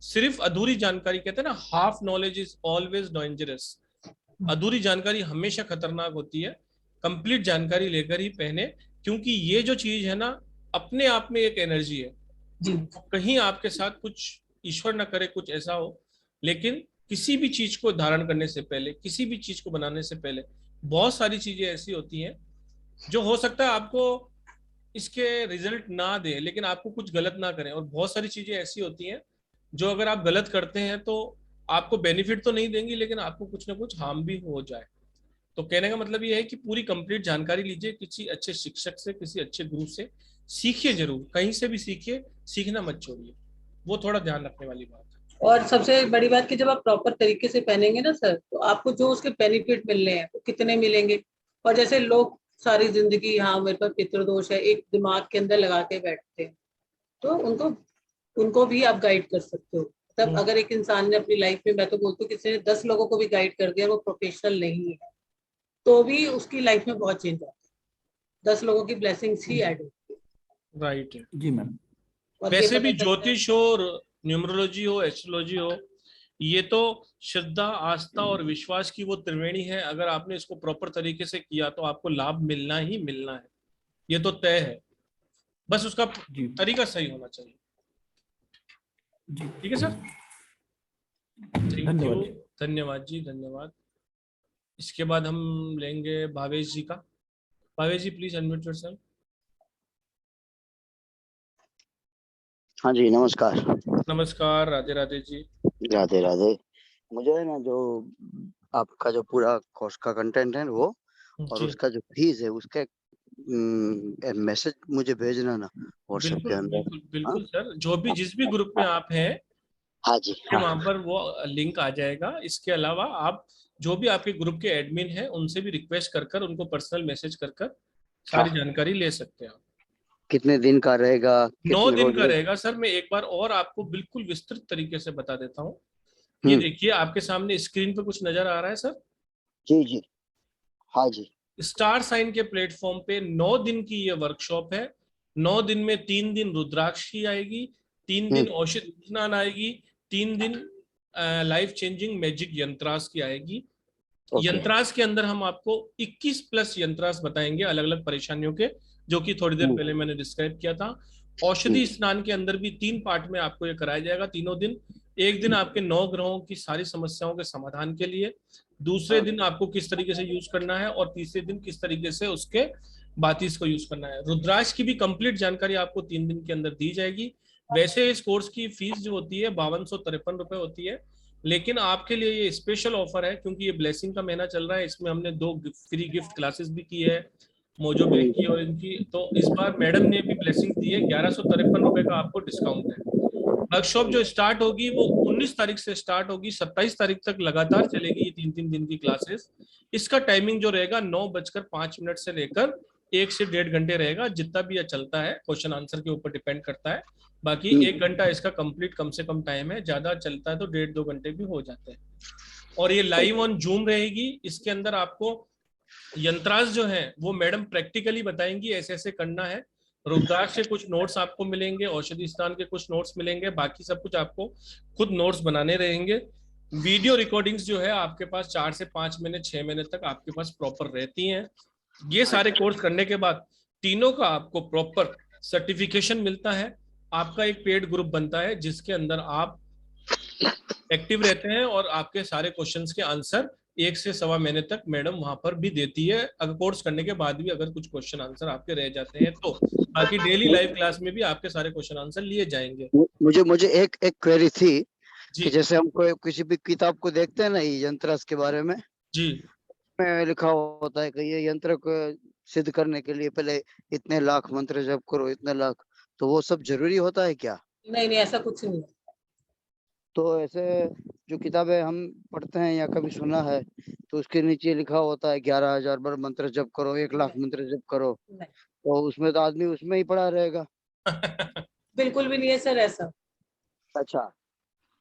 सिर्फ अधूरी जानकारी, कहते हैं ना, half knowledge is always dangerous. अधूरी जानकारी हमेशा खतरनाक होती है। कंप्लीट जानकारी लेकर ही पहने, क्योंकि ये जो चीज है ना अपने आप में एक एनर्जी है। जी कहीं आपके साथ कुछ, ईश्वर ना करे कुछ ऐसा हो, लेकिन किसी भी चीज को धारण करने से पहले, किसी भी चीज को बनाने से पहले बहुत सारी चीजें ऐसी होती हैं जो हो सकता है आपको इसके रिजल्ट ना दे, लेकिन आपको कुछ गलत ना करें। और बहुत सारी चीजें ऐसी होती हैं जो अगर आप गलत करते हैं तो आपको बेनिफिट तो नहीं देंगी, लेकिन आपको कुछ ना कुछ हार्म भी हो जाए। तो कहने का मतलब ये है कि पूरी कंप्लीट जानकारी लीजिए किसी अच्छे शिक्षक से, किसी अच्छे गुरु से सीखिए, जरूर कहीं से भी सीखिए, सीखना मत छोड़िए, वो थोड़ा ध्यान रखने वाली बात है। और सबसे बड़ी बात कि जब आप प्रॉपर तरीके से पहनेंगे ना सर, तो आपको जो उसके बेनिफिट मिलने हैं वो कितने मिलेंगे। और जैसे लोग सारी जिंदगी हाँ मेरे पास पितृदोष है एक दिमाग के अंदर लगा के बैठते हैं, तो उनको उनको भी आप गाइड कर सकते हो। तब अगर एक इंसान ने अपनी लाइफ में, मैं तो बोलती हूँ किसी ने 10 लोगों को भी गाइड कर दिया, वो प्रोफेशनल नहीं है, तो भी उसकी लाइफ में बहुत चेंज आता है। 10 लोगों की ब्लेसिंग्स ही ऐड होती है। राइट है। जी मैम। और ये वैसे पता भी चलता है- ज्योतिष हो, न्यूमरोलॉजी हो, एस्ट्रोलॉजी हो, ये तो श्रद्धा, आस्था और विश्वास की वो त्रिवेणी है। अगर आपने इसको प्रॉपर तरीके से किया तो आपको लाभ मिलना ही मिलना है, ये तो तय है। बस उसका जी तरीका सही होना चाहिए। जी ठीक है सर, थैंक यू, धन्यवाद जी। धन्यवाद जी, धन्यवाद। इसके बाद हम लेंगे भावेश जी का। भावेश जी प्लीज अनम्यूट योरसेल्फ। हाँ जी नमस्कार। नमस्कार, राधे राधे जी। राधे राधे। मुझे है ना जो आपका जो पूरा कोर्स का कंटेंट है वो, और जी उसका जो फीस है उसका मैसेज मुझे भेजना ना व्हाट्सएप के बिल्कुल अंदर। बिल्कुल हाँ बिल्कुल सर, जो भी जिस भी ग्रुप में आप हैं हाँ जी के हाँ वहां पर वो लिंक आ जाएगा। इसके अलावा आप जो भी आपके ग्रुप के एडमिन हैं उनसे भी रिक्वेस्ट कर कर, उनको पर्सनल मैसेज कर कर सारी हाँ। जानकारी ले सकते हैं आप। कितने दिन का रहेगा, 9 कितने दिन रोज का रोज? रहेगा सर। मैं एक बार और आपको बिल्कुल विस्तृत तरीके से बता देता हूँ। ये हम्म। देखिए आपके सामने स्क्रीन पे कुछ नजर आ रहा है सर। जी जी हाँ जी। स्टार साइन के प्लेटफॉर्म पे 9 दिन की ये वर्कशॉप है। 9 दिन में 3 दिन रुद्राक्ष की आएगी, 3 दिन औषधि स्नान आएगी, 3 दिन लाइफ चेंजिंग मैजिक यंत्रास की आएगी। ओके। यंत्रास के अंदर हम आपको 21 प्लस यंत्रास बताएंगे अलग अलग परेशानियों के, जो कि थोड़ी देर पहले मैंने डिस्क्राइब किया था। औषधि स्नान के अंदर भी 3 पार्ट में आपको ये कराया जाएगा तीनों दिन। एक दिन आपके 9 ग्रहों की सारी समस्याओं के समाधान के लिए, दूसरे दिन आपको किस तरीके से यूज करना है, और तीसरे दिन किस तरीके से उसके बातीस को यूज करना है। रुद्राक्ष की भी कंप्लीट जानकारी आपको 3 दिन के अंदर दी जाएगी। वैसे इस कोर्स की फीस जो होती है 5253 रुपए होती है, लेकिन आपके लिए ये स्पेशल ऑफर है क्योंकि ये ब्लेसिंग का महीना चल रहा है। इसमें हमने 2 फ्री गिफ्ट क्लासेस भी की है, मोजो बैग की और इनकी। तो इस बार मैडम ने भी ब्लेसिंग दी है, 1153 रुपए का आपको डिस्काउंट है। वर्कशॉप जो स्टार्ट होगी वो 19 तारीख से स्टार्ट होगी, 27 तारीख तक लगातार चलेगी ये 3-3 दिन की क्लासेस। इसका टाइमिंग जो रहेगा 9:05 से लेकर 1 से 1.5 घंटे रहेगा। जितना भी ये चलता है क्वेश्चन आंसर के ऊपर डिपेंड करता है। बाकी 1 घंटा इसका कंप्लीट कम से कम टाइम है, ज्यादा चलता है तो 1.5-2 घंटे भी हो जाते हैं। और ये लाइव ऑन जूम रहेगी। इसके अंदर आपको यंत्रास जो है वो मैडम प्रैक्टिकली बताएंगी, ऐसे ऐसे करना है। रुद्राक्ष के कुछ नोट्स आपको मिलेंगे, औषधि स्थान के कुछ नोट्स मिलेंगे, बाकी सब कुछ आपको खुद नोट्स बनाने रहेंगे। वीडियो रिकॉर्डिंग्स जो है आपके पास 4 से 5 महीने 6 महीने तक आपके पास प्रॉपर रहती हैं। ये सारे कोर्स करने के बाद तीनों का आपको प्रॉपर सर्टिफिकेशन मिलता है। आपका एक पेड ग्रुप बनता है जिसके अंदर आप एक्टिव रहते हैं, और आपके सारे क्वेश्चंस के आंसर 1 से 1.25 महीने तक मैडम वहां पर भी देती है, अगर कोर्स करने के बाद भी अगर कुछ क्वेश्चन आंसर आपके रह जाते हैं तो। बाकी डेली लाइव क्लास में भी आपके सारे क्वेश्चन आंसर लिए जाएंगे। मुझे मुझे एक एक क्वेरी थी कि जी जैसे हम कोई किसी भी किताब को देखते हैं ना ये यंत्रास के बारे में जी में लिखा होता है कि ये यंत्र को सिद्ध करने के लिए पहले इतने लाख मंत्र जप करो, इतने लाख, तो वो सब जरूरी होता है क्या? नहीं नहीं ऐसा कुछ नहीं है। तो ऐसे जो किताबें हम पढ़ते हैं या कभी सुना है तो उसके नीचे लिखा होता है 11,000 बार मंत्र जप करो, 1 लाख मंत्र जप करो, नहीं तो उसमें तो आदमी उसमें ही पड़ा रहेगा। बिल्कुल भी नहीं है सर ऐसा। अच्छा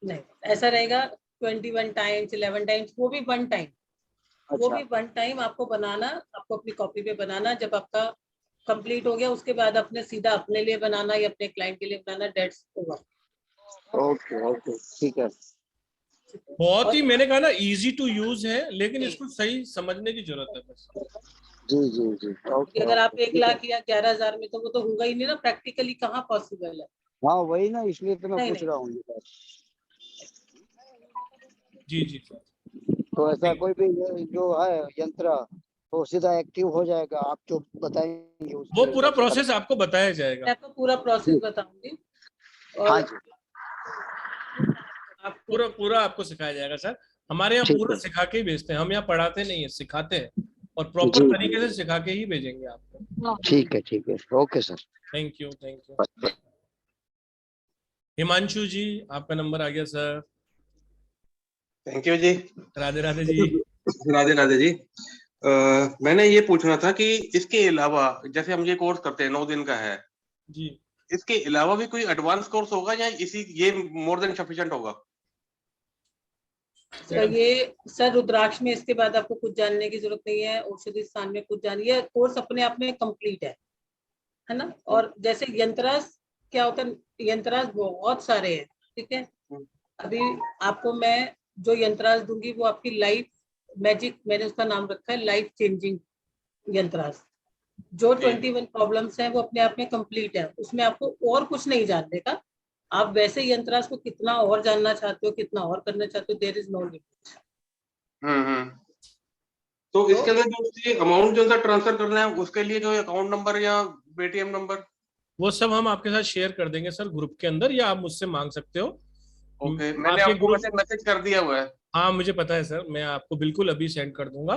नहीं ऐसा रहेगा 21 टाइम्स 11 टाइम्स, वो भी 1 टाइम। वो अच्छा भी 1 टाइम आपको बनाना, आपको अपनी कॉपी पे बनाना। जब आपका कंप्लीट हो गया उसके बाद अपने सीधा अपने लिए बनाना या अपने क्लाइंट के लिए बनाना, डेट्स ओवर। ओके ओके ठीक है। बहुत और ही, मैंने कहा ना, इजी टू यूज है, लेकिन इसको सही समझने की जरूरत है बस। जी जी जी। कि ओके अगर आप ओके 1 ठीक है। लाख या 11,000 में, तो वो तो होगा ही नहीं ना, प्रैक्टिकली कहाँ पॉसिबल है। हाँ वही ना, इसलिए तो मैं नहीं पूछ नहीं। रहा हूँ ये बात। जी जी सर। तो ऐसा नहीं, कोई भी जो है यंत्र, तो सीधा एक्टिव हो जाएगा, आप जो बताएंगे वो उसके पूरा हिसाब से प्रोसेस कनेक्ट। आपको बताया मैं जाएगा। आपको पूरा प्रोसेस जी बताऊंगी। हाँ और जी आपको पूरा पूरा आपको सिखाया जाएगा सर। हमारे यहाँ ठीक पूरा है। सिखा के ही भेजते हैं, हम यहाँ पढ़ाते नहीं है, सिखाते हैं, और जी प्रॉपर जी तरीके से सिखा के ही भेजेंगे आपको। ठीक है okay sir. Thank you, thank you. Himanshu ji, आपका नंबर आ गया sir. Thank you ji. Radhe Radhe ji. Radhe Radhe ji. मैंने ये पूछना था कि इसके अलावा जैसे हम ये कोर्स करते हैं 9 दिन का है, जी इसके अलावा भी कोई एडवांस कोर्स होगा या इसी ये मोर देन सफिशिएंट होगा? मैडम। ये सर रुद्राक्ष में इसके बाद आपको कुछ जानने की जरूरत नहीं है, औषधि स्थान में कुछ जानिए, ये कोर्स अपने आप में कंप्लीट है ना। और जैसे यंत्रास क्या होता है, यंत्रास बहुत सारे हैं, ठीक है। अभी आपको मैं जो यंत्रास दूंगी वो आपकी लाइफ मैजिक, मैंने उसका नाम रखा है लाइफ चेंजिंग यंत्रास। जो जी 21 प्रॉब्लम्स हैं वो अपने आप में कंप्लीट है, उसमें आपको और कुछ नहीं जानने का। आप वैसे यंत्रास को कितना और जानना चाहते हो, कितना और करना चाहते हो, देयर इज नो लिमिट। हम्म। तो इसके लिए जो अमाउंट जो सा ट्रांसफर करना है उसके लिए जो अकाउंट नंबर या पेटीएम नंबर? वो सब हम आपके साथ शेयर कर देंगे सर ग्रुप के अंदर, या आप मुझसे मांग सकते हो। ओके, मैंने आपके आपको ग्रुप। वैसे मैसेज कर दिया हुआ है। हाँ मुझे पता है सर, मैं आपको बिल्कुल अभी सेंड कर दूंगा।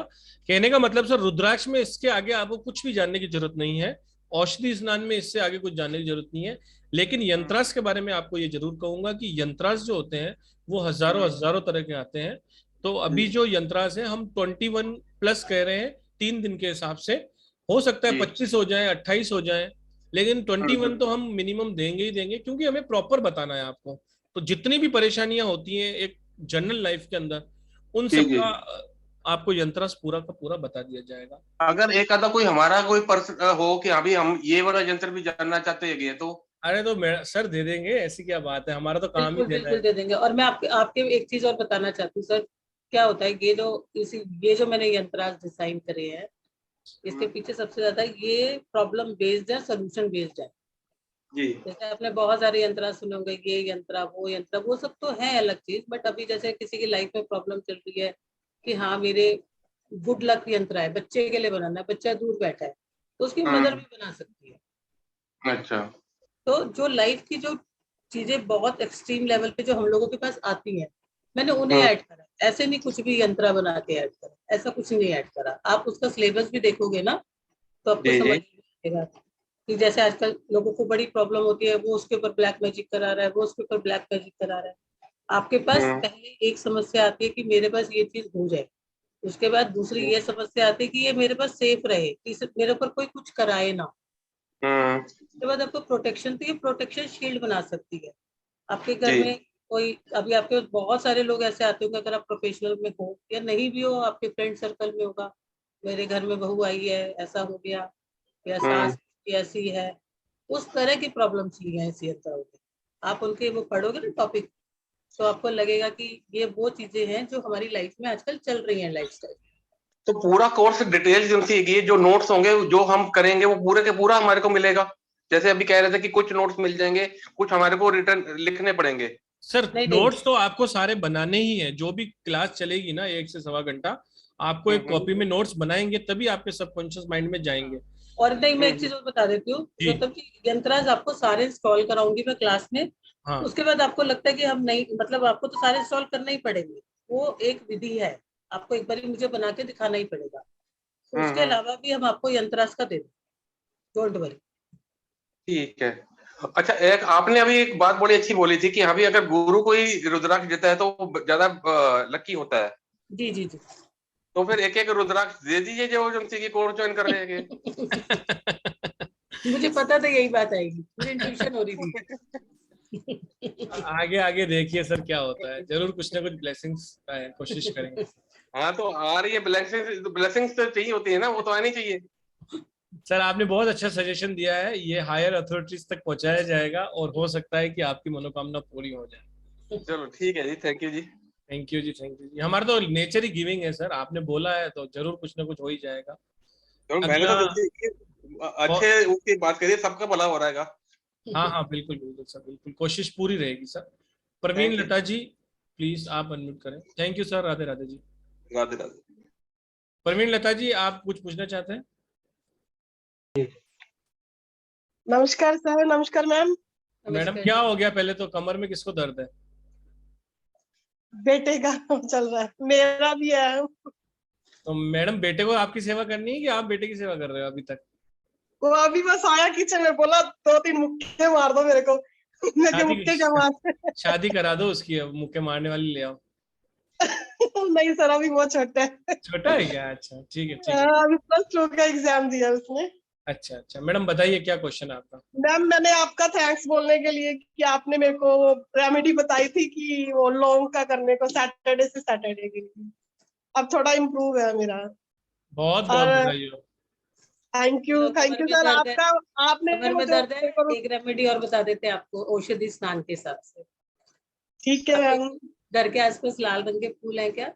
कहने का मतलब सर, रुद्राक्ष में इसके आगे आपको कुछ भी जानने की जरूरत नहीं है। औषधि स्नान में इससे आगे कुछ जानने की जरूरत नहीं है। लेकिन यंत्रास के बारे में आपको ये जरूर कहूंगा कि यंत्रास जो होते हैं वो हजारों हजारों तरह के आते हैं। तो अभी जो यंत्रास है हम 21+ कह रहे हैं 3 दिन के हिसाब से। हो सकता है जी 25 हो जाए, 28 हो जाए, लेकिन 21 तो हम मिनिमम देंगे ही देंगे, क्योंकि हमें प्रॉपर बताना है आपको। तो जितनी भी परेशानियां होती हैं एक जनरल लाइफ के अंदर, उन जी सब जी। का आपको यंत्रास पूरा का पूरा बता दिया जाएगा। अगर एक आधा कोई हमारा कोई पर्सन हो कि अभी हम ये वाला यंत्र भी जानना चाहते हैं तो? अरे तो सर दे देंगे, ऐसी क्या बात है, हमारा तो काम ही बिल्कुल देना बिल्कुल है। दे देंगे। और मैं आपके आपके एक चीज और बताना चाहती हूँ सर। क्या होता है, ये जो मैंने यंत्रास डिजाइन करे हैं, इसके पीछे सबसे ज्यादा ये प्रॉब्लम बेस्ड है, सोल्यूशन बेस्ड है। जी जैसे आपने बहुत सारे यंत्र सुने होंगे, ये यंत्र वो सब तो है अलग चीज, बट अभी जैसे किसी की लाइफ में प्रॉब्लम चल रही है कि हाँ मेरे गुड लक यंत्र है, बच्चे के लिए बनाना है, बच्चा दूर बैठा है, तो उसकी मदर हम्म। भी बना सकती है। अच्छा। तो जो लाइफ की जो चीजें बहुत एक्सट्रीम लेवल पे जो हम लोगों के पास आती हैं, मैंने उन्हें हम्म ऐड करा। ऐसे नहीं कुछ भी यंत्र बना के ऐड करा, ऐसा कुछ नहीं ऐड करा। आप उसका सिलेबस भी देखोगे ना, तो आपको जी समझ जी। में आएगा कि जैसे आजकल लोगों को बड़ी प्रॉब्लम होती है, वो उसके ऊपर ब्लैक मैजिक करा रहा है, वो उसके ऊपर ब्लैक मैजिक करा रहा है। आपके पास हम्म पहले एक समस्या आती है कि मेरे पास ये चीज हो जाए, उसके बाद दूसरी ये समस्या आती है कि ये मेरे पास सेफ रहे, कि मेरे ऊपर कोई कुछ कराए ना। हम्म। उसके बाद आपको प्रोटेक्शन, तो ये प्रोटेक्शन शील्ड बना सकती है। आपके घर जी। में कोई, अभी आपके पास बहुत सारे लोग ऐसे आते होंगे, अगर आप प्रोफेशनल में हो या नहीं भी हो, आपके फ्रेंड सर्कल में होगा, मेरे घर में बहू आई है, ऐसा हो गया, या हम्म। सास की ऐसी है, उस तरह की प्रॉब्लम्स ली हैं इस यंत्र में। आप उनके वो पढ़ोगे ना टॉपिक, तो आपको लगेगा कि ये वो चीजें हैं जो हमारी लाइफ में आजकल चल रही हैं, लाइफस्टाइल। तो पूरा कोर्स डिटेल जो सी ये जो नोट्स होंगे जो हम करेंगे वो पूरे के पूरा हमारे को मिलेगा? जैसे अभी कह रहे थे कि कुछ नोट्स मिल जाएंगे, कुछ हमारे को रिटर्न लिखने पड़ेंगे। सर नहीं नहीं। नोट्स तो आपको सारे बनाने ही हैं, जो भी क्लास चलेगी ना 1 से 1.25 घंटा, आपको एक हम्म। कॉपी में नोट्स बनाएंगे तभी आपके सबकॉन्शियस माइंड में जाएंगे। और नहीं, मैं एक हम्म। चीज और बता देती हूँ, जी। मतलब कि यंत्राज आपको सारे इंस्टॉल कराऊंगी मैं क्लास में। हाँ। उसके बाद आपको लगता है कि हम नहीं, मतलब आपको तो सारे इंस्टॉल करना ही पड़ेंगे, वो एक विधि है, आपको एक बार मुझे बना के दिखाना ही पड़ेगा। तो उसके हम्म। अलावा भी हम आपको यंत्रास का दे देंगे, डोंट वरी। ठीक है। अच्छा, एक आपने अभी एक बात बड़ी अच्छी बोली थी कि अभी अगर गुरु कोई रुद्राक्ष देता है तो वो ज्यादा लकी होता है। जी जी जी। तो फिर एक एक रुद्राक्ष दे दीजिए जो जिनसे की कोर्स ज्वाइन कर रहे हैं। मुझे पता था यही बात आएगी, मुझे इंट्यूशन हो रही थी। आगे आगे देखिए सर क्या होता है, जरूर कुछ ना कुछ ब्लेसिंग्स कोशिश करेंगे। हाँ तो आ रही है ब्लेसिंग्स, ब्लेसिंग्स तो चाहिए होती है ना, वो तो आनी चाहिए। सर आपने बहुत अच्छा सजेशन दिया है, ये हायर अथॉरिटीज तक पहुंचाया जाएगा और हो सकता है कि आपकी मनोकामना पूरी हो जाए। चलो ठीक है जी, थैंक यू जी। थैंक यू जी, थैंक यू जी। हमारा तो नेचर ही गिविंग है सर, आपने बोला है तो जरूर कुछ ना कुछ हो ही जाएगा। तो मैंने तो देखिए अच्छे उसकी बात करिए, सबका भला हो रहेगा। हाँ हाँ बिल्कुल बिल्कुल सर, बिल्कुल कोशिश पूरी रहेगी sir. Praveen Thank you. Lata ji please आप अनम्यूट करें। Thank you sir. Radhe Radhe ji. Radhe Radhe. Praveen Lata ji आप कुछ पूछना चाहते हैं? नमस्कार सर। नमस्कार मैम। मैडम नमस्कार। क्या हो गया? पहले तो कमर में किसको दर्द है? बेटे का चल रहा है, मेरा भी है। तो मैडम बेटे को आपकी सेवा करनी है कि आप बेटे की सेवा कर रहे हो अभी तक? वो अभी बस आया किचन में, बोला 2-3 मुक्के मार दो मेरे को। मैं क्या मुक्के क्या मार शादी करा दो उसकी, अब मुक्के मारने वाली ले आओ। नहीं सर, अभी बहुत छोटा है। छोटा है क्या? अच्छा ठीक है ठीक है। अभी +2 का एग्जाम दिया उसने। अच्छा अच्छा मैडम बताइए क्या क्वेश्चन है आपका? मैम मैंने आपका थैंक्स बोलने के लिए कि आपने मेरे को रेमेडी बताई थी कि वो लौंग का करने को सैटरडे से सैटरडे के लिए। अब थोड़ा इम्प्रूव है मेरा। बहुत बहुत और बधाई हो। थैंक यू कमर में सर दर्द है, आपका। आपने कमर में मुझे दर्द है, एक रेमेडी और बता देते हैं आपको औषधि स्नान के हिसाब से। ठीक है मैम। घर के आसपास लाल रंग के फूल हैं क्या?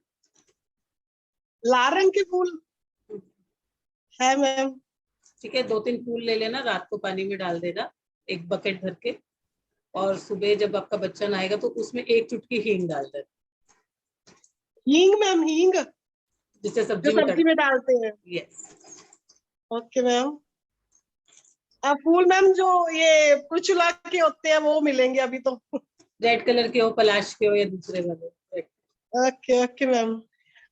लाल रंग के फूल है मैम। ठीक है, 2-3 फूल ले लेना, रात को पानी में डाल देना 1 बकेट भर के, और सुबह जब आपका बच्चा नहाएगा तो उसमें 1 चुटकी हींग डाल देना। हींग मैम, हींग जिससे जो सब्जी सब्जी में डालते हैं। यस। Okay ma'am. फूल मैम जो ये कुचुला के होते हैं वो मिलेंगे अभी तो? रेड कलर के हो, पलाश के हो या दूसरे वाले? Okay okay ma'am.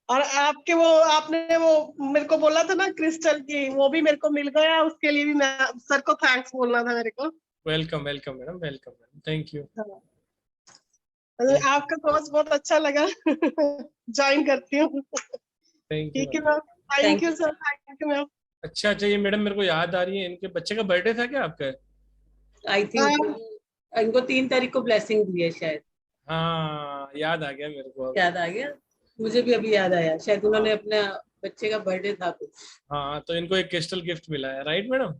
और आपके वो आपने वो मेरे को बोला था ना क्रिस्टल की, वो भी मेरे को मिल गया। उसके लिए भी मैं सर को थैंक्स बोलना था मेरे को। Welcome welcome madam, welcome madam, thank you. आपका कोर्स बहुत अच्छा लगा। ज्वाइन करती हूँ। थैंक यू ठीक है ma'am. Thank you sir. Thank you ma'am. अच्छा अच्छा ये मैडम मेरे को याद आ रही है, इनके बच्चे का बर्थडे था क्या आपका? आई थिंक इनको 3 तारीख को ब्लेसिंग दी है शायद। हाँ याद आ गया मेरे को अब। याद आ गया, मुझे भी अभी याद आया, शायद उन्होंने अपना बच्चे का बर्थडे था कुछ। हाँ तो इनको एक क्रिस्टल गिफ्ट मिला है, right madam?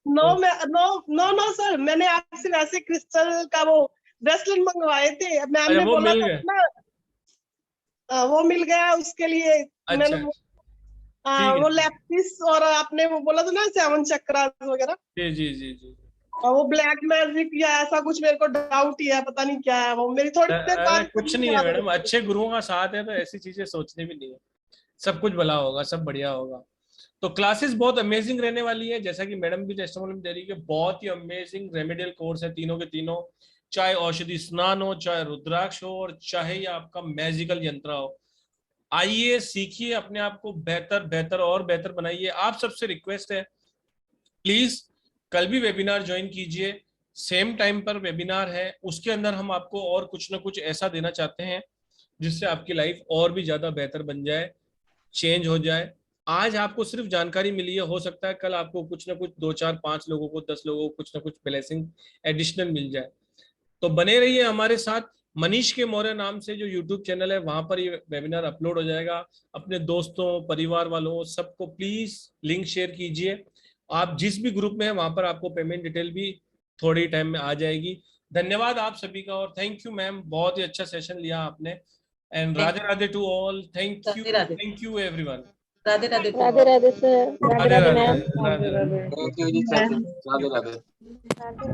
No no sir, मैंने आपसे वैसे क्रिस्टल का वो ब्रेसलेट मंगवाए थे। मैम ने वो बोला मिल था गए? ना, वो मिल गया उसके लिए। अच्छा मैंने ठीक वो है। लैपिस, और आपने वो बोला था ना 7 चक्रा वगैरह, जी जी जी जी। और वो ब्लैक मैजिक या ऐसा कुछ, मेरे को डाउट ही है, पता नहीं क्या है वो। मेरी थोड़ी देर अरे बाद कुछ नहीं है मैडम, अच्छे गुरुओं का साथ है तो ऐसी चीजें सोचने भी नहीं है। सब कुछ भला होगा, सब बढ़िया होगा। तो क्लासेस बहुत अमेजिंग रहने वाली है, जैसा कि मैडम भी टेस्टिमोनी दे रही है, बहुत ही अमेजिंग रेमेडियल कोर्स है तीनों के तीनों। चाहे औषधि स्नान हो, चाहे रुद्राक्ष हो, और चाहे ये आपका मैजिकल यंत्र हो। आइए सीखिए, अपने आप को बेहतर बेहतर और बेहतर बनाइए। आप सबसे रिक्वेस्ट है प्लीज कल भी वेबिनार ज्वाइन कीजिए। सेम टाइम पर वेबिनार है, उसके अंदर हम आपको और कुछ ना कुछ ऐसा देना चाहते हैं जिससे आपकी लाइफ और भी ज्यादा बेहतर बन जाए, चेंज हो जाए। आज आपको सिर्फ जानकारी मिली है, हो सकता है कल आपको कुछ ना कुछ 2 4 5 लोगों को 10 लोगों को कुछ ना कुछ ब्लेसिंग एडिशनल मिल जाए। तो बने रहिए हमारे साथ। मनीष के मौर्य नाम से जो यूट्यूब चैनल है वहां पर ये वेबिनार अपलोड हो जाएगा। अपने दोस्तों परिवार वालों सबको प्लीज लिंक शेयर कीजिए। आप जिस भी ग्रुप में है वहां पर आपको पेमेंट डिटेल भी थोड़ी टाइम में आ जाएगी। धन्यवाद आप सभी का, और थैंक यू मैम, बहुत ही अच्छा सेशन लिया आपने। And Radhe Radhe to all. Thank you everyone. Radhe Radhe. Radhe Radhe sir, Radhe Radhe Radhe Radhe ma'am. Radhe Radhe. Thank you जी, थैंक यू। राधे राधे।